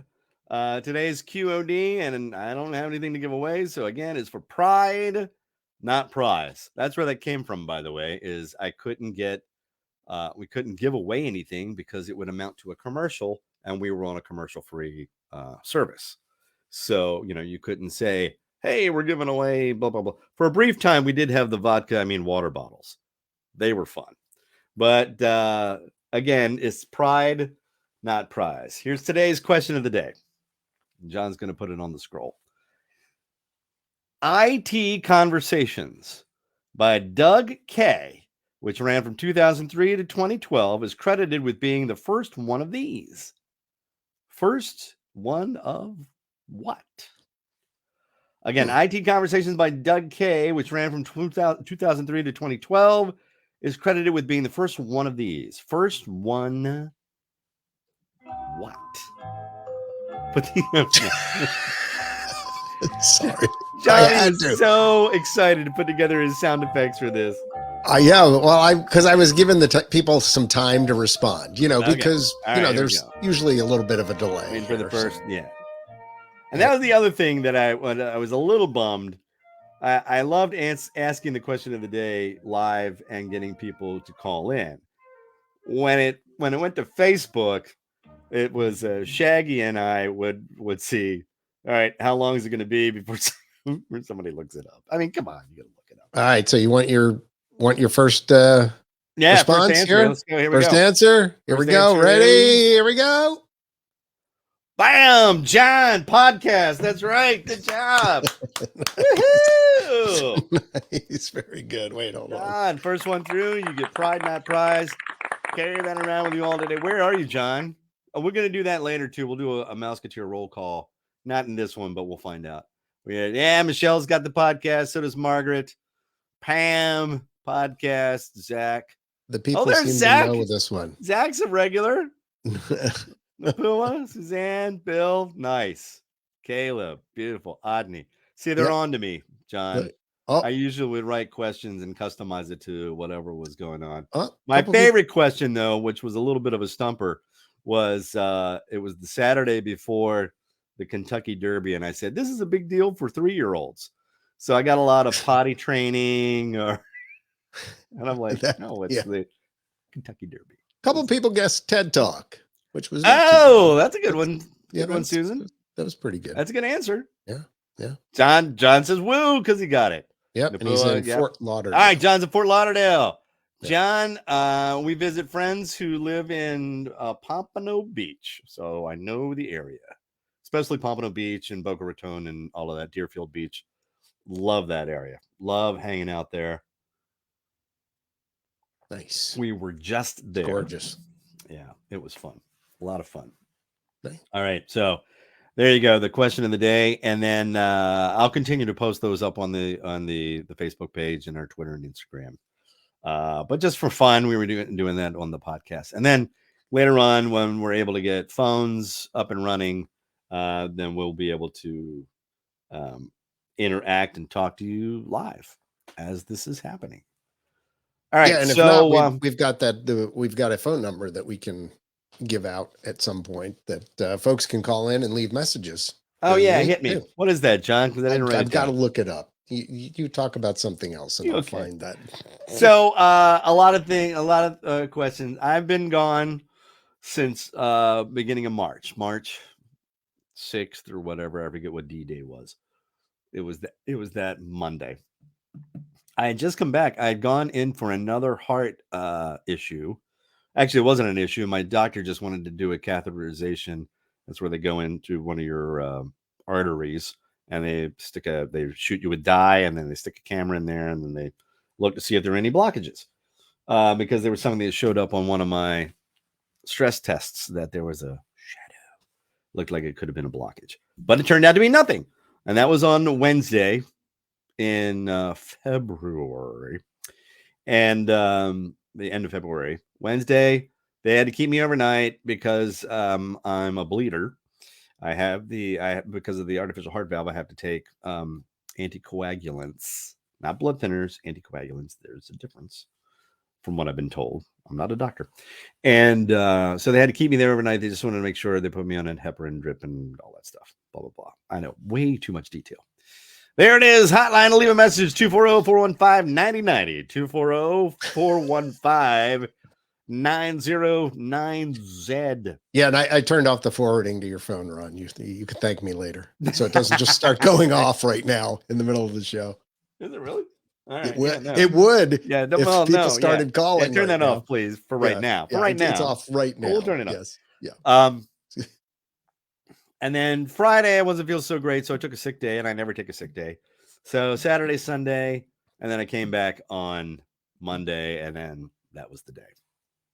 Today's QOD, and I don't have anything to give away. So again, it's for pride, not prize. That's where that came from, by the way, is I couldn't get we couldn't give away anything because it would amount to a commercial, and we were on a commercial-free service. So, you couldn't say, hey, we're giving away blah, blah, blah. For a brief time, we did have the water bottles. They were fun. But again, it's pride, not prize. Here's today's question of the day. John's going to put it on the scroll. IT Conversations by Doug K., which ran from 2003 to 2012, is credited with being the first one of these. First one of what? Again, IT Conversations by Doug K., which ran from 2003 to 2012, is credited with being the first one of these. First one what? But Sorry. John is so excited to put together his sound effects for this. Yeah, well, because I was giving the people some time to respond, because right, there's usually a little bit of a delay. I mean, for the first, yeah. And that was the other thing that I was a little bummed. I loved asking the question of the day live and getting people to call in. When it went to Facebook, it was Shaggy and I would see. All right, how long is it going to be before somebody looks it up? I mean, come on, you got to look it up. All right, so you want your first response first answer? Here? Let's go. Here we first go. Answer. Here First we go. answer Ready? is... Here we go. Bam! John podcast. That's right. Good job. Woohoo! He's very good. Wait, hold on. John, first one through. You get pride, not prize. Carry that around with you all today. Where are you, John? Oh, we're going to do that later, too. We'll do a Mouseketeer roll call. Not in this one, but we'll find out. Michelle's got the podcast. So does Margaret. Pam, podcast. Zach. The people there's seem Zach. to know this one. Zach's a regular. Napua, Suzanne, Bill, nice. Caleb, beautiful. Odney. See, they're on to me, John. Oh. I usually would write questions and customize it to whatever was going on. Oh, my favorite question, though, which was a little bit of a stumper, was it was the Saturday before the Kentucky Derby, and I said, this is a big deal for 3-year-olds. So I got a lot of potty training, and I'm like, no, it's the Kentucky Derby. A couple people guessed TED Talk, which was that's a good one. Good one, Susan. That was pretty good. That's a good answer. Yeah. John says woo because he got it. Yep. And he's in Fort Lauderdale. All right, John's in Fort Lauderdale. Yep. John, we visit friends who live in Pompano Beach, so I know the area, especially Pompano Beach and Boca Raton and all of that, Deerfield Beach. Love that area. Love hanging out there. Nice. We were just there. Gorgeous. Yeah, it was fun. A lot of fun. Nice. All right, so there you go. The question of the day, and then I'll continue to post those up on the Facebook page and our Twitter and Instagram. But just for fun, we were doing that on the podcast, and then later on, when we're able to get phones up and running, then we'll be able to interact and talk to you live as this is happening. All right. Yeah, and so if not, we've got we've got a phone number that we can give out at some point that folks can call in and leave messages. Oh yeah, hit me. What is that, John? Because I've got to look it up. You talk about something else, and I'll find that. So a lot of questions. I've been gone since beginning of March 6th or whatever. I forget what D-Day was. It was that Monday. I had just come back. I had gone in for another heart issue. Actually, it wasn't an issue. My doctor just wanted to do a catheterization. That's where they go into one of your arteries, and they shoot you with dye, and then they stick a camera in there, and then they look to see if there are any blockages. Because there was something that showed up on one of my stress tests that there was a shadow. Looked like it could have been a blockage, but it turned out to be nothing. And that was on Wednesday in February. And the end of February. Wednesday, they had to keep me overnight because I'm a bleeder. Because of the artificial heart valve, I have to take anticoagulants, not blood thinners, anticoagulants. There's a difference from what I've been told. I'm not a doctor. And so they had to keep me there overnight. They just wanted to make sure they put me on a heparin drip and all that stuff. Blah, blah, blah. I know, way too much detail. There it is. Hotline to leave a message, 240-415-9090. 240-415-9090Z. Yeah, and I turned off the forwarding to your phone, Ron. You can thank me later, so it doesn't just start going off right now in the middle of the show. Is it really? All right. It would. Yeah, if people started calling. Turn right that off, please, for right now. For right now. It's off right now. We'll turn it off. Yes. Yeah. And then Friday, I wasn't feeling so great, so I took a sick day, and I never take a sick day. So Saturday, Sunday, and then I came back on Monday, and then that was the day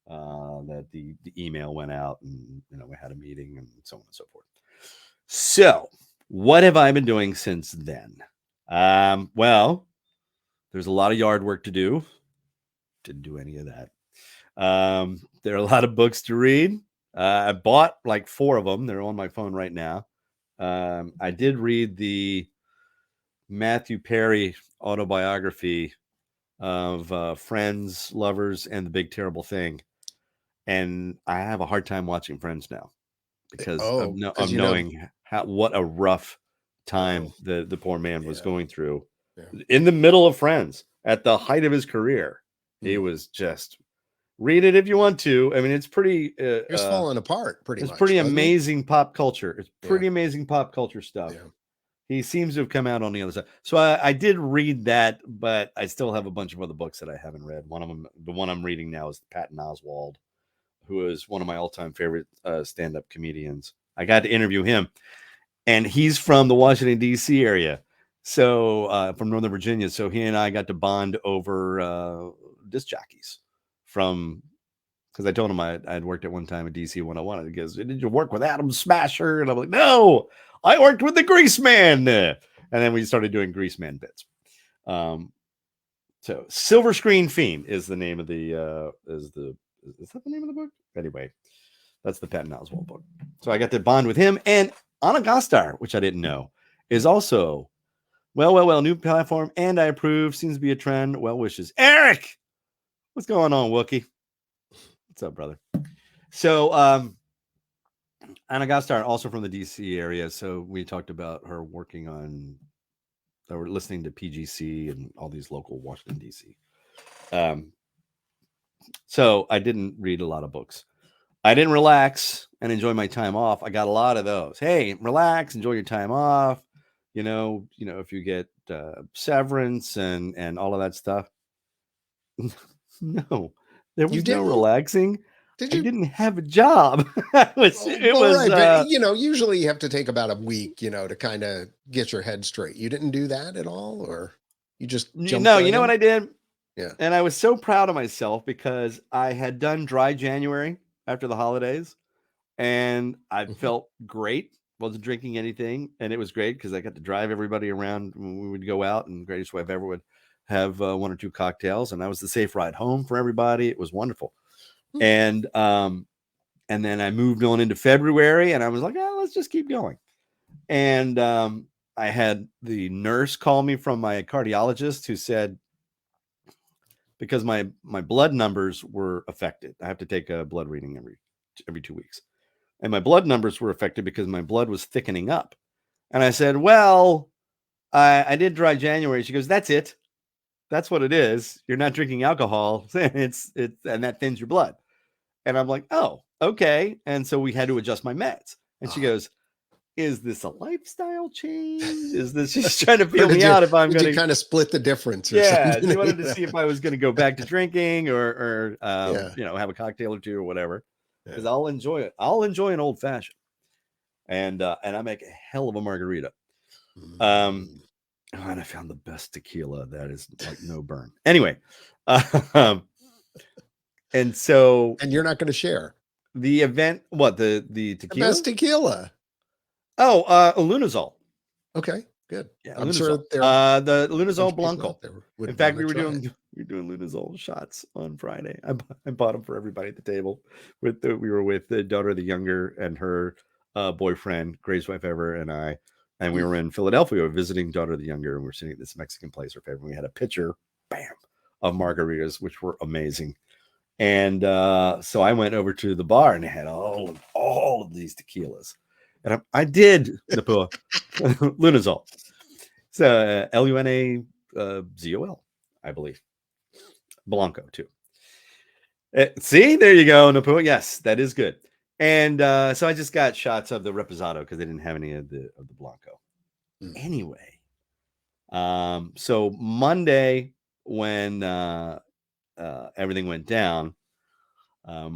that the email went out, and we had a meeting, and so on and so forth. So, what have I been doing since then? Well, there's a lot of yard work to do. Didn't do any of that. There are a lot of books to read. I bought like 4 of them. They're on my phone right now. I did read the Matthew Perry autobiography of Friends, Lovers, and the Big Terrible Thing. And I have a hard time watching Friends now because of knowing what a rough time the poor man was going through in the middle of Friends at the height of his career. He was just... Read it if you want to. I mean, it's pretty... it's falling apart pretty much. It's pretty amazing pop culture. It's pretty amazing pop culture stuff. Yeah. He seems to have come out on the other side. So I did read that, but I still have a bunch of other books that I haven't read. One of them, the one I'm reading now, is Patton Oswalt, who is one of my all-time favorite stand-up comedians. I got to interview him, and he's from the Washington, D.C. area, so from Northern Virginia. So he and I got to bond over disc jockeys. Because I told him I had worked at one time at DC 101. He goes, "Did you work with Adam Smasher?" And I'm like, "No, I worked with the Grease Man." And then we started doing Grease Man bits. So Silver Screen Fiend is the name of is that the name of the book? Anyway, that's the Patton Oswalt book. So I got to bond with him, and Anna Gasteyer, which I didn't know, is also well, new platform, and I approve. Seems to be a trend. Well wishes, Eric. What's going on, Wookie? What's up, brother? So, Anna Gasteyer, also from the DC area. So we talked about her working on, or listening to PGC and all these local Washington, DC. So I didn't read a lot of books. I didn't relax and enjoy my time off. I got a lot of those. Hey, relax, enjoy your time off. If you get severance and all of that stuff. No, there was no relaxing. I didn't have a job. Usually you have to take about a week, to kind of get your head straight. You didn't do that at all, or you just jumped No, you know what I did? Yeah. And I was so proud of myself because I had done dry January after the holidays, and I felt great. Wasn't drinking anything, and it was great because I got to drive everybody around when we would go out, and Greatest Wife Ever would have 1 or 2 cocktails, and that was the safe ride home for everybody. It was wonderful. And then I moved on into February, and I was like, let's just keep going. And I had the nurse call me from my cardiologist, who said, because my blood numbers were affected, I have to take a blood reading every 2 weeks, and my blood numbers were affected because my blood was thickening up. And I said, well, I did dry January. She goes, that's it. That's what it is. You're not drinking alcohol. And that thins your blood. And I'm like, oh, okay. And so we had to adjust my meds. And she goes, is this a lifestyle change? Is this just trying to feel me out if I'm going to kind of split the difference? Yeah. She wanted to see if I was going to go back to drinking or have a cocktail or 2 or whatever. Because I'll enjoy it. I'll enjoy an old fashioned. And I make a hell of a margarita. And I found the best tequila that is like no burn. Anyway, and you're not going to share the event. What the tequila? The best tequila. Oh, Lunazol. Okay, good. Yeah, I'm sure the Lunazol Blanco. In fact, we were doing We're doing Lunazol shots on Friday. I bought them for everybody at the table. We were with the daughter, the younger, and her boyfriend, greatest wife ever, and I. And we were in Philadelphia. We were visiting daughter, the younger, and we were sitting at this Mexican place, her favorite. We had a pitcher, bam, of margaritas, which were amazing. And so I went over to the bar, and they had all of these tequilas. And I did Napua Lunazol. So Lunazol, I believe. Blanco too. See, there you go, Napua. Yes, that is good. And so I just got shots of the Reposado because they didn't have any of the Blanco. Anyway, so Monday when everything went down,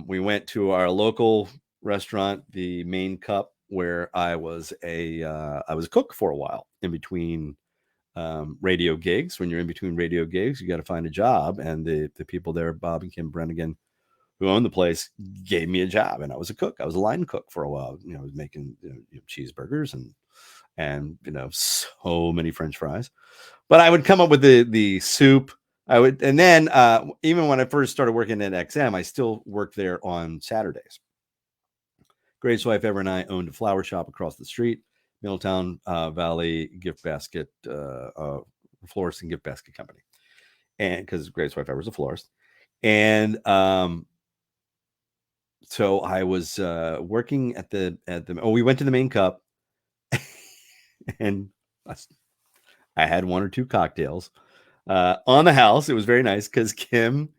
we went to our local restaurant, the Main Cup, where I was a cook for a while in between radio gigs. When you're in between radio gigs, you got to find a job, and the people there, Bob and Kim Brennigan, who owned the place, gave me a job, and I was a cook. I was a line cook for a while. I was making cheeseburgers and so many French fries. But I would come up with the soup. And then even when I first started working at XM, I still worked there on Saturdays. Greatest wife ever and I owned a flower shop across the street, Middletown Valley Gift Basket, Florist and Gift Basket Company, and because Greatest wife ever was a florist, and so I was working at the. We went to the Main Cup, and I had one or two cocktails on the house. It was very nice because Kim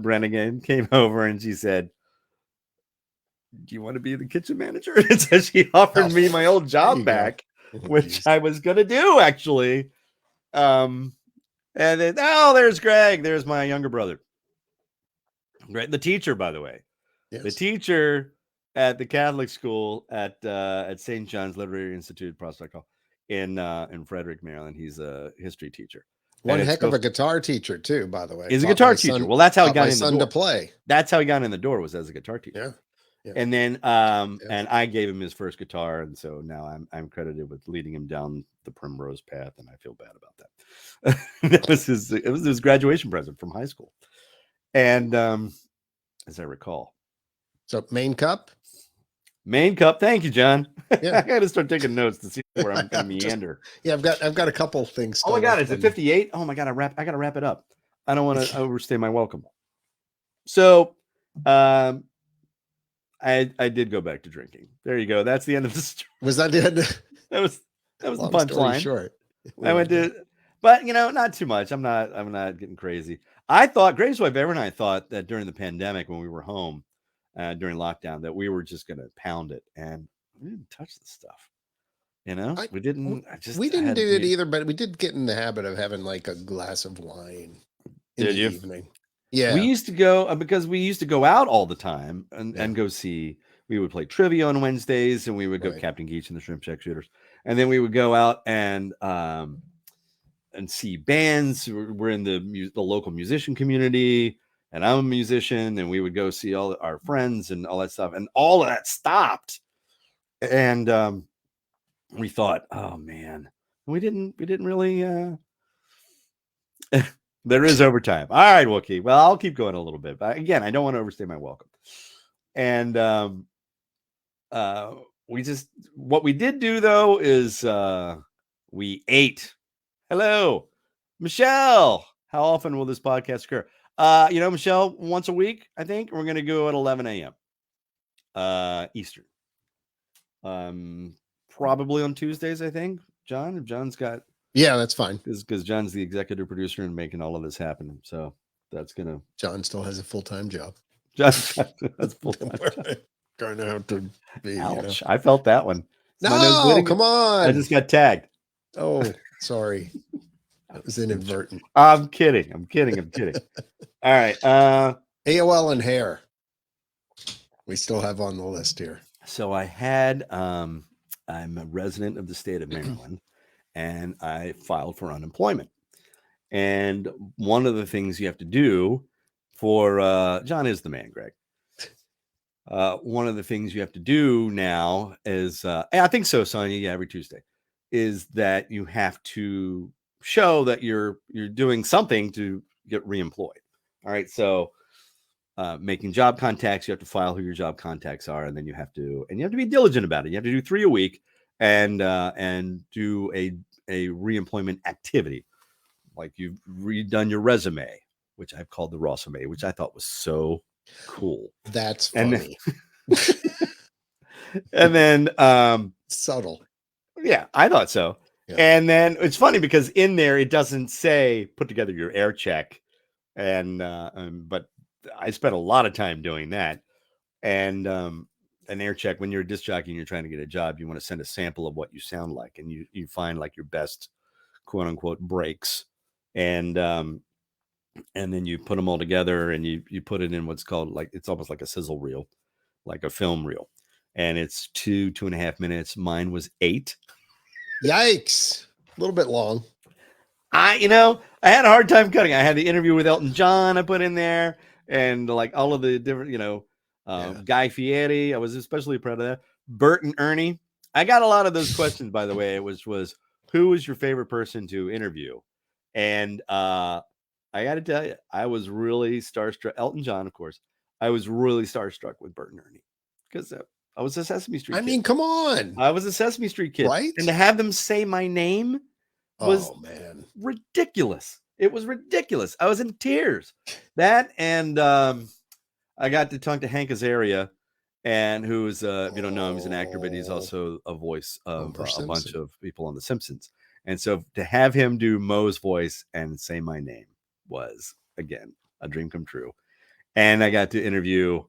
Brennigan came over and she said, "Do you want to be the kitchen manager?" And so she offered me my old job back, which I was going to do actually. And then, there's Greg. There's my younger brother. Right, the teacher, by the way. Yes. The teacher at the Catholic school at St. John's Literary Institute, Prospect Hall, in Frederick, Maryland. He's a history teacher. One heck of a guitar teacher too, by the way. He's a guitar teacher. Well, that's how he got in the door. To play. That's how he got in the door, was as a guitar teacher. Yeah. And then and I gave him his first guitar, and so now I'm credited with leading him down the primrose path, and I feel bad about that. It was his graduation present from high school. And as I recall. So Main Cup. Thank you, John. Yeah. I got to start taking notes to see where I'm going to meander. I've got a couple things. Oh my God, is it 58? Oh my God, I got to wrap it up. I don't want to overstay my welcome. So, I did go back to drinking. There you go. That's the end of the story. Was that the end? That was the punchline. Short. I went to, but not too much. I'm not getting crazy. I thought, Grace wife ever and I thought that during the pandemic, when we were home during lockdown, that we were just going to pound it, and we didn't touch the stuff. We didn't. We didn't do it either, but we did get in the habit of having like a glass of wine in the evening. Yeah, we used to go because we used to go out all the time and go see. We would play trivia on Wednesdays, and we would go Captain Geach and the Shrimp Shack Shooters, and then we would go out and see bands. We're in the local musician community, and I'm a musician, and we would go see all our friends and all that stuff, and all of that stopped. And we thought, oh man, we didn't really. There is overtime. All right, Wookie. Well, I'll keep going a little bit, but again, I don't want to overstay my welcome. And what we did do though is we ate. Hello, Michelle. How often will this podcast occur? Michelle, once a week, I think. We're going to go at 11 a.m. Eastern. Probably on Tuesdays, I think. John, if John's got. Yeah, that's fine. Because John's the executive producer and making all of this happen. So that's going to. John still has a full-time job. John has full-time job. Going to have to be. Ouch. I felt that one. No, come on. I just got tagged. Oh, sorry. That was inadvertent. I'm kidding. All right. AOL and hair. We still have on the list here. So I had, I'm a resident of the state of Maryland, and I filed for unemployment. And one of the things you have to do for, John is the man, Greg. One of the things you have to do now is, I think so, Sonia, yeah, every Tuesday, is that you have to show that you're doing something to get reemployed. All right, so making job contacts, you have to file who your job contacts are, and then you have to be diligent about it. You have to do 3 a week and do a reemployment activity, like you've redone your resume, which I've called the Rossame, which I thought was so cool. That's And funny. and then Subtle. yeah, I thought so. Yeah. And then it's funny because in there it doesn't say put together your air check, but I spent a lot of time doing that. And an air check, when you're a disc jockey and you're trying to get a job, you want to send a sample of what you sound like, and you find like your best quote unquote breaks, and then you put them all together and you put it in what's called, like, it's almost like a sizzle reel, like a film reel, and it's 2.5 minutes. Mine was 8. Yikes. A little bit long. I had a hard time cutting. I had the interview with Elton John I put in there, and like all of the different, Guy Fieri. I was especially proud of that. Bert and Ernie. I got a lot of those questions, by the way. It was who was your favorite person to interview? And I got to tell you, I was really starstruck. Elton John, of course. I was really starstruck with Bert and Ernie because I was a Sesame Street kid. Come on. I was a Sesame Street kid. Right? And to have them say my name was ridiculous. It was ridiculous. I was in tears. That, and I got to talk to Hank Azaria, and who's if you don't know him, he's an actor, but he's also a voice of a bunch of people on The Simpsons. And so to have him do Moe's voice and say my name was, again, a dream come true. And I got to interview,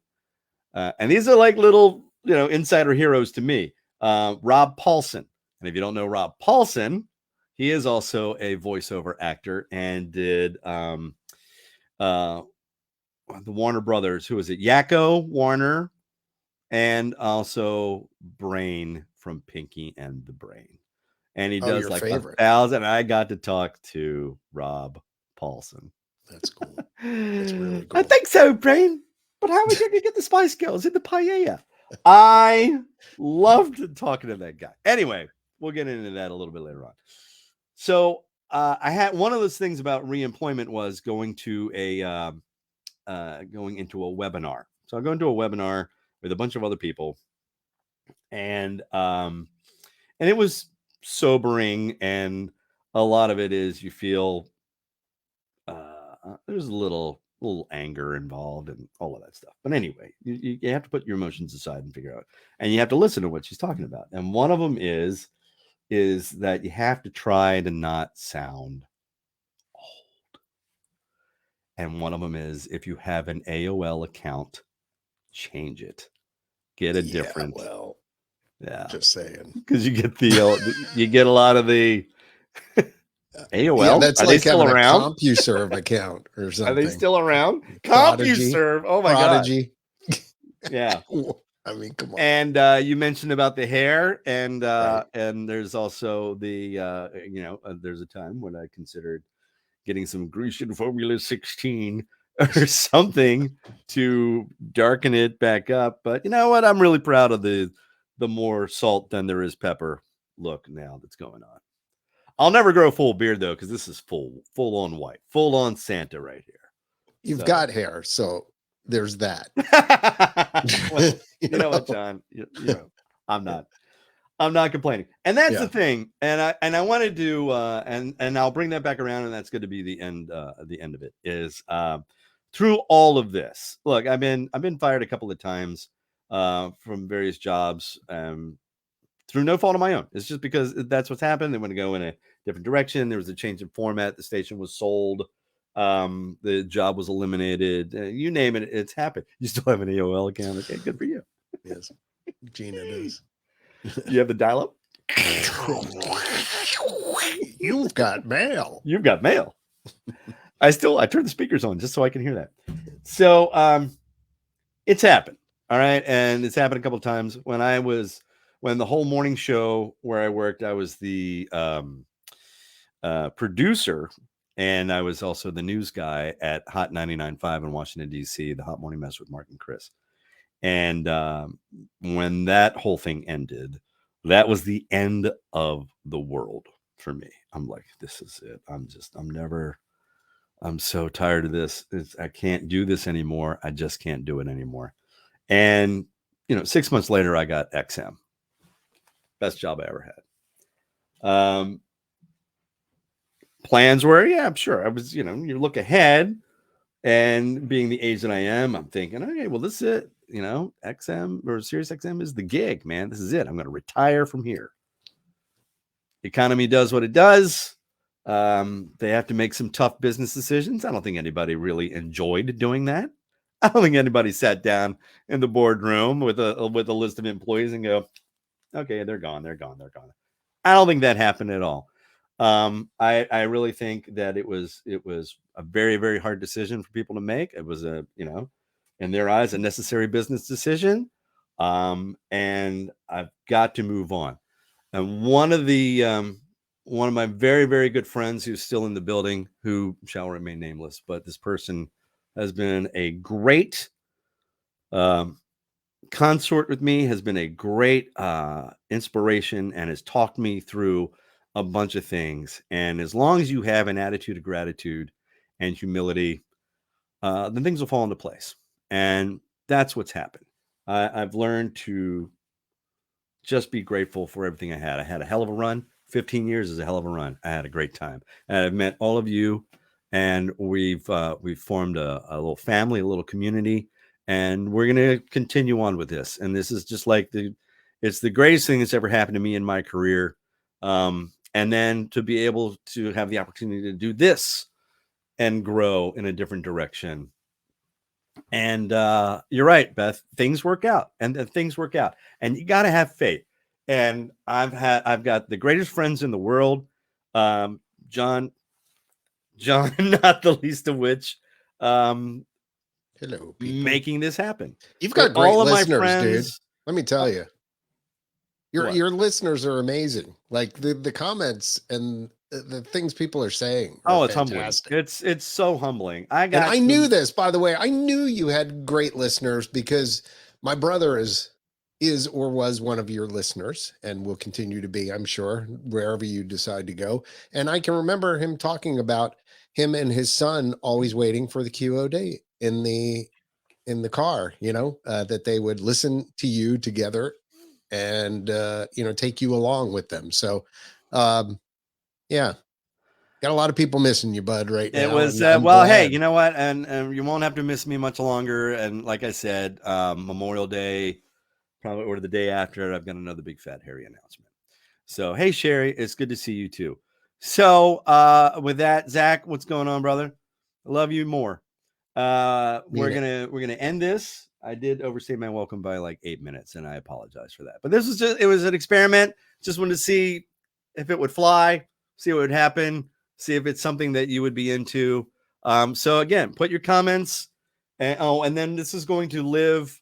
and these are like little, insider heroes to me. Rob Paulsen. And if you don't know Rob Paulsen, he is also a voiceover actor and did the Warner Brothers. Who is it? Yakko Warner, and also Brain from Pinky and the Brain. And he does like 1,000. I got to talk to Rob Paulsen. That's cool. That's really cool. I think so, Brain. But how are we going to get the Spice Girls in the paella? I loved talking to that guy. Anyway, we'll get into that a little bit later on. So I had one of those things about reemployment was going into a webinar. So I go into a webinar with a bunch of other people, and it was sobering, and a lot of it is you feel there's a little anger involved and all of that stuff. But anyway, you have to put your emotions aside and figure out, and you have to listen to what she's talking about. And one of them is that you have to try to not sound old. And one of them is, if you have an AOL account, change it. Get a different. Well, yeah, just saying, because you get a lot of the AOL. Yeah, that's Are like they still having around? A CompuServe account or something. Are they still around? Prodigy. CompuServe. Oh my Prodigy. God. Yeah. I mean, come on. And you mentioned about the hair, and Right. and there's also the there's a time when I considered getting some Grecian Formula 16 or something to darken it back up. But you know what? I'm really proud of the more salt than there is pepper look now that's going on. I'll never grow a full beard though, because this is full on white, full on Santa right here. You've got hair, so there's that. Well, you know what, John? I'm not complaining, and that's the thing. And I wanted to, and I'll bring that back around, and that's going to be the end. The end of it is through all of this. Look, I've been fired a couple of times from various jobs. Through no fault of my own. It's just because that's what's happened. They want to go in a different direction. There was a change in format. The station was sold. The job was eliminated. You name it, it's happened. You still have an AOL account. Okay, good for you. Yes, Gina does. You have the dial-up? You've got mail. You've got mail. I turn the speakers on just so I can hear that. So it's happened. All right. And it's happened a couple of times when the whole morning show where I worked, I was the producer, and I was also the news guy at Hot 99.5 in Washington, D.C., the Hot Morning Mess with Mark and Chris. And when that whole thing ended, that was the end of the world for me. I'm like, this is it. I'm I'm so tired of this. I can't do this anymore. I just can't do it anymore. And, 6 months later, I got XM. Best job I ever had. Plans were, yeah, I'm sure. I was, you look ahead, and being the age that I am, I'm thinking, okay, well, this is it. XM or Sirius XM is the gig, man. This is it. I'm going to retire from here. The economy does what it does. They have to make some tough business decisions. I don't think anybody really enjoyed doing that. I don't think anybody sat down in the boardroom with a list of employees and go, okay, they're gone. They're gone. They're gone. I don't think that happened at all. I really think that it was a very, very hard decision for people to make. It was in their eyes, a necessary business decision. And I've got to move on. And one of my very, very good friends who's still in the building, who shall remain nameless, but this person has been a great consort with me, has been a great inspiration, and has talked me through a bunch of things. And as long as you have an attitude of gratitude and humility, then things will fall into place. And that's what's happened. I've learned to just be grateful for everything I had. I had a hell of a run. 15 years is a hell of a run. I had a great time. And I've met all of you, and we've formed a little family, a little community, and we're going to continue on with this. And this is just like it's the greatest thing that's ever happened to me in my career. And then to be able to have the opportunity to do this and grow in a different direction. And you're right, Beth. Things work out, and things work out, and you got to have faith. And I've got the greatest friends in the world, John, not the least of which, Hello, people. making this happen. You've got But great all of my listeners, friends, dude. Let me tell you, What? your listeners are amazing. Like the comments and the things people are saying. Oh, Are it's fantastic. humbling. It's so humbling. And I knew this, by the way. I knew you had great listeners because my brother is or was one of your listeners and will continue to be, I'm sure, wherever you decide to go. And I can remember him talking about him and his son always waiting for the QOD in the car, that they would listen to you together and take you along with them. So yeah. Got a lot of people missing you, bud, right now. It was and I'm well, hey, glad. you know what? And you won't have to miss me much longer. And like I said, Memorial Day, probably or the day after, I've got another big fat hairy announcement. So hey, Sherry, it's good to see you too. So with that, Zach, what's going on, brother? I love you more. We're gonna end this. I did overstay my welcome by like 8 minutes, and I apologize for that. But this was it was an experiment. Just wanted to see if it would fly, see what would happen, see if it's something that you would be into. So again, put your comments, and then this is going to live.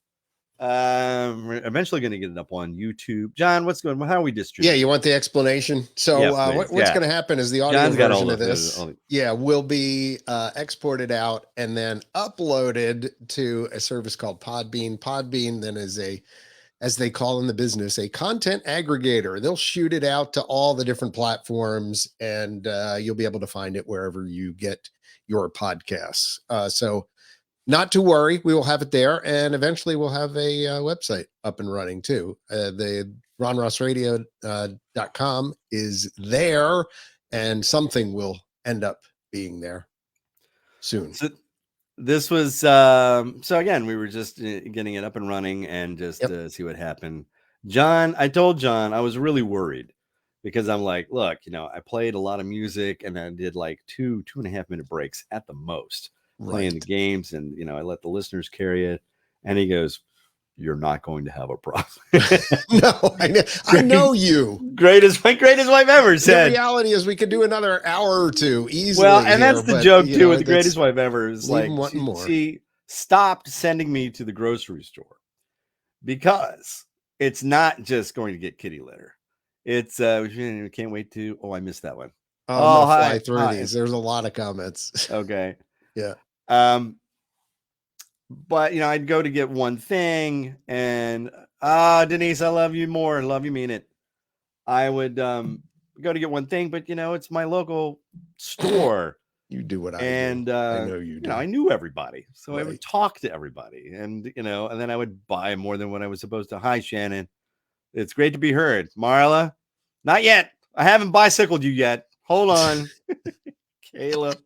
We're eventually going to get it up on YouTube. John, what's going on? How are we distributing? Yeah, you want the explanation? So Yeah, what's yeah. going to happen is the audio John's got version all of this, will be exported out and then uploaded to a service called Podbean. Podbean then is as they call in the business, a content aggregator. They'll shoot it out to all the different platforms, and you'll be able to find it wherever you get your podcasts. So not to worry, we will have it there, and eventually we'll have a website up and running too. The ronrossradio.com is there, and something will end up being there soon. So this was so again, we were just getting it up and running and just see what happened. John, I told John I was really worried because I'm like, look, I played a lot of music and I did like 2.5 minute breaks at the most. Playing the games, and I let the listeners carry it. And he goes, "You're not going to have a problem." No, I know you. Greatest wife ever said. The reality is, we could do another hour or two easily. Well, and that's the joke too. With the greatest wife ever is like she stopped sending me to the grocery store because it's not just going to get kitty litter. It's can't wait to. Oh, I missed that one. I'm gonna fly through these. There's a lot of comments. Okay. Yeah. But I'd go to get one thing, and Denise, I love you more. Love you, mean it. I would go to get one thing, but it's my local store. You do what I And do. I know you do. I knew everybody, so I would Right. talk to everybody, and and then I would buy more than what I was supposed to. Hi, Shannon. It's great to be heard. Marla, not yet. I haven't bicycled you yet. Hold on. Kayla.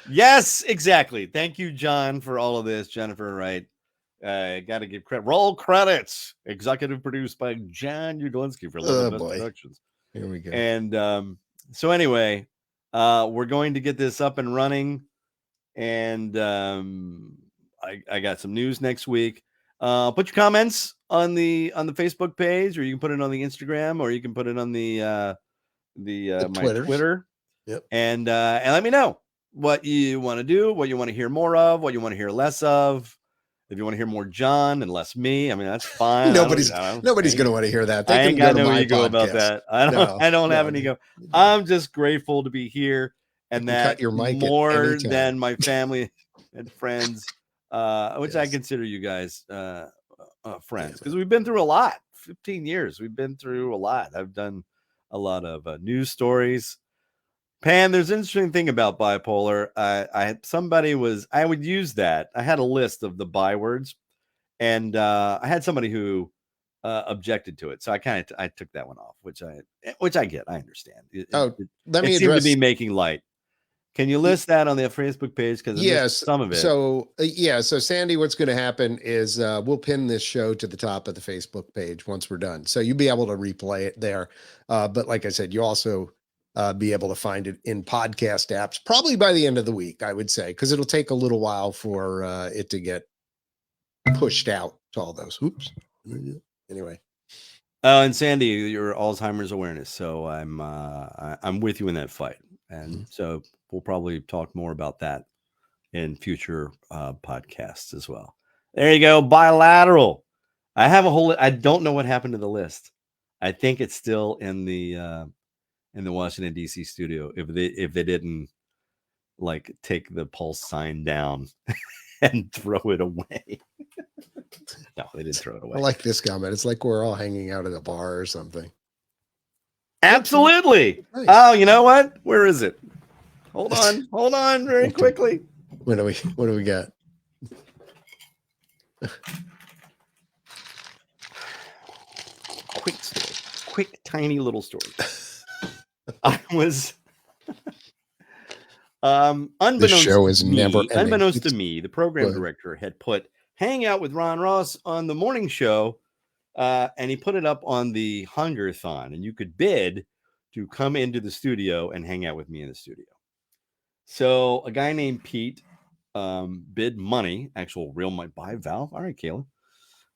Yes, exactly. Thank you, John, for all of this. Jennifer, right? Got to give credit. Roll credits. Executive produced by John Udlinski for Level Oh Best boy. Productions. Here we go. And so anyway, we're going to get this up and running, and I got some news next week. Put your comments on the Facebook page, or you can put it on the Instagram, or you can put it on my Twitters. Twitter. Yep. And let me know what you want to do, what you want to hear more of, what you want to hear less of. If you want to hear more John and less me, I mean, that's fine. Nobody's going to want to hear that. They I can ain't go got to no my ego about podcast. that. I don't have an ego. I'm just grateful to be here, and that cut your mic at more any time. than my family and friends, which I Yes. consider you guys friends, Yeah, because we've been through a lot. 15 years, we've been through a lot. I've done a lot of news stories. Pan, there's an interesting thing about bipolar. I would use that. I had a list of the bywords, and I had somebody who objected to it, so I took that one off, which I get. I understand. Let me it seemed address. to be making light. Can you list that on the Facebook page? Because Yes, some of it. So so Sandy, what's going to happen is we'll pin this show to the top of the Facebook page once we're done, so you'll be able to replay it there. But like I said, you also be able to find it in podcast apps probably by the end of the week, I would say, because it'll take a little while for it to get pushed out to all those. Oops. Anyway. And Sandy, your Alzheimer's awareness. So I'm with you in that fight, and so we'll probably talk more about that in future podcasts as well. There you go. Bilateral. I have I don't know what happened to the list. I think it's still in the Washington DC studio. If they didn't like take the pulse sign down and throw it away. No, they didn't throw it away. I like this comment. It's like we're all hanging out at a bar or something. Absolutely. Nice. Oh, you know what? Where is it? Hold on very quickly. What do we got? Quick story. Quick, tiny little story. I was unbeknownst show is to me, never ending. unbeknownst to me, the program director had put Hang Out with Ron Ross on the morning show, and he put it up on the Hungerthon, and you could bid to come into the studio and hang out with me in the studio. So a guy named Pete bid money, actual real money, buy Valve. All right, Kayla,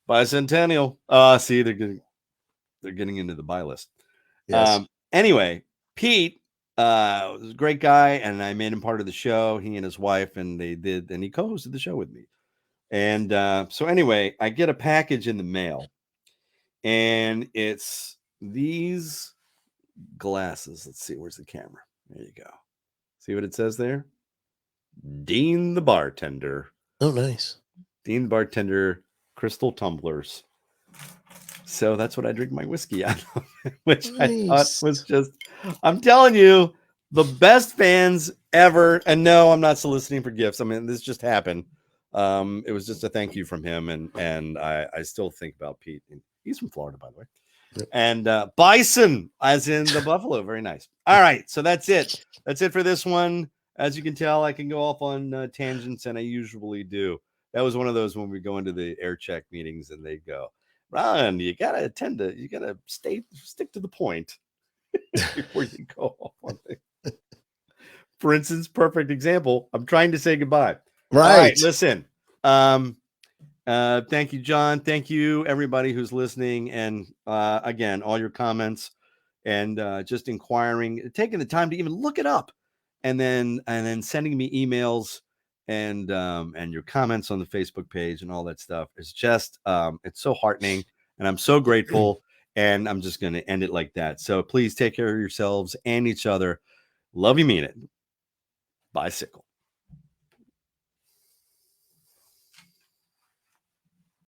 Bicentennial. See, they're getting into the buy list. Yes. Anyway, Pete was a great guy, and I made him part of the show. He and his wife, and he co-hosted the show with me. And so anyway, I get a package in the mail, and it's these glasses. Let's see, where's the camera? There you go. See what it says there? Dean the bartender. Oh, nice. Dean the bartender, crystal tumblers. So that's what I drink my whiskey out of, which I thought was just, I'm telling you, the best fans ever. And no, I'm not soliciting for gifts. I mean, this just happened. It was just a thank you from him. And I still think about Pete. He's from Florida, by the way. Yep. And bison, as in the buffalo. Very nice. All right. So that's it. That's it for this one. As you can tell, I can go off on tangents, and I usually do. That was one of those when we go into the air check meetings and they go, Ron, you gotta stick to the point before you go off on things. For instance, perfect example. I'm trying to say goodbye. Right. All right, listen. Thank you, John. Thank you, everybody who's listening, and again, all your comments and just inquiring, taking the time to even look it up, and then sending me emails and your comments on the Facebook page and all that stuff. It's just it's so heartening, and I'm so grateful. And I'm just going to end it like that. So please take care of yourselves and each other. Love you, mean it. Bicycle.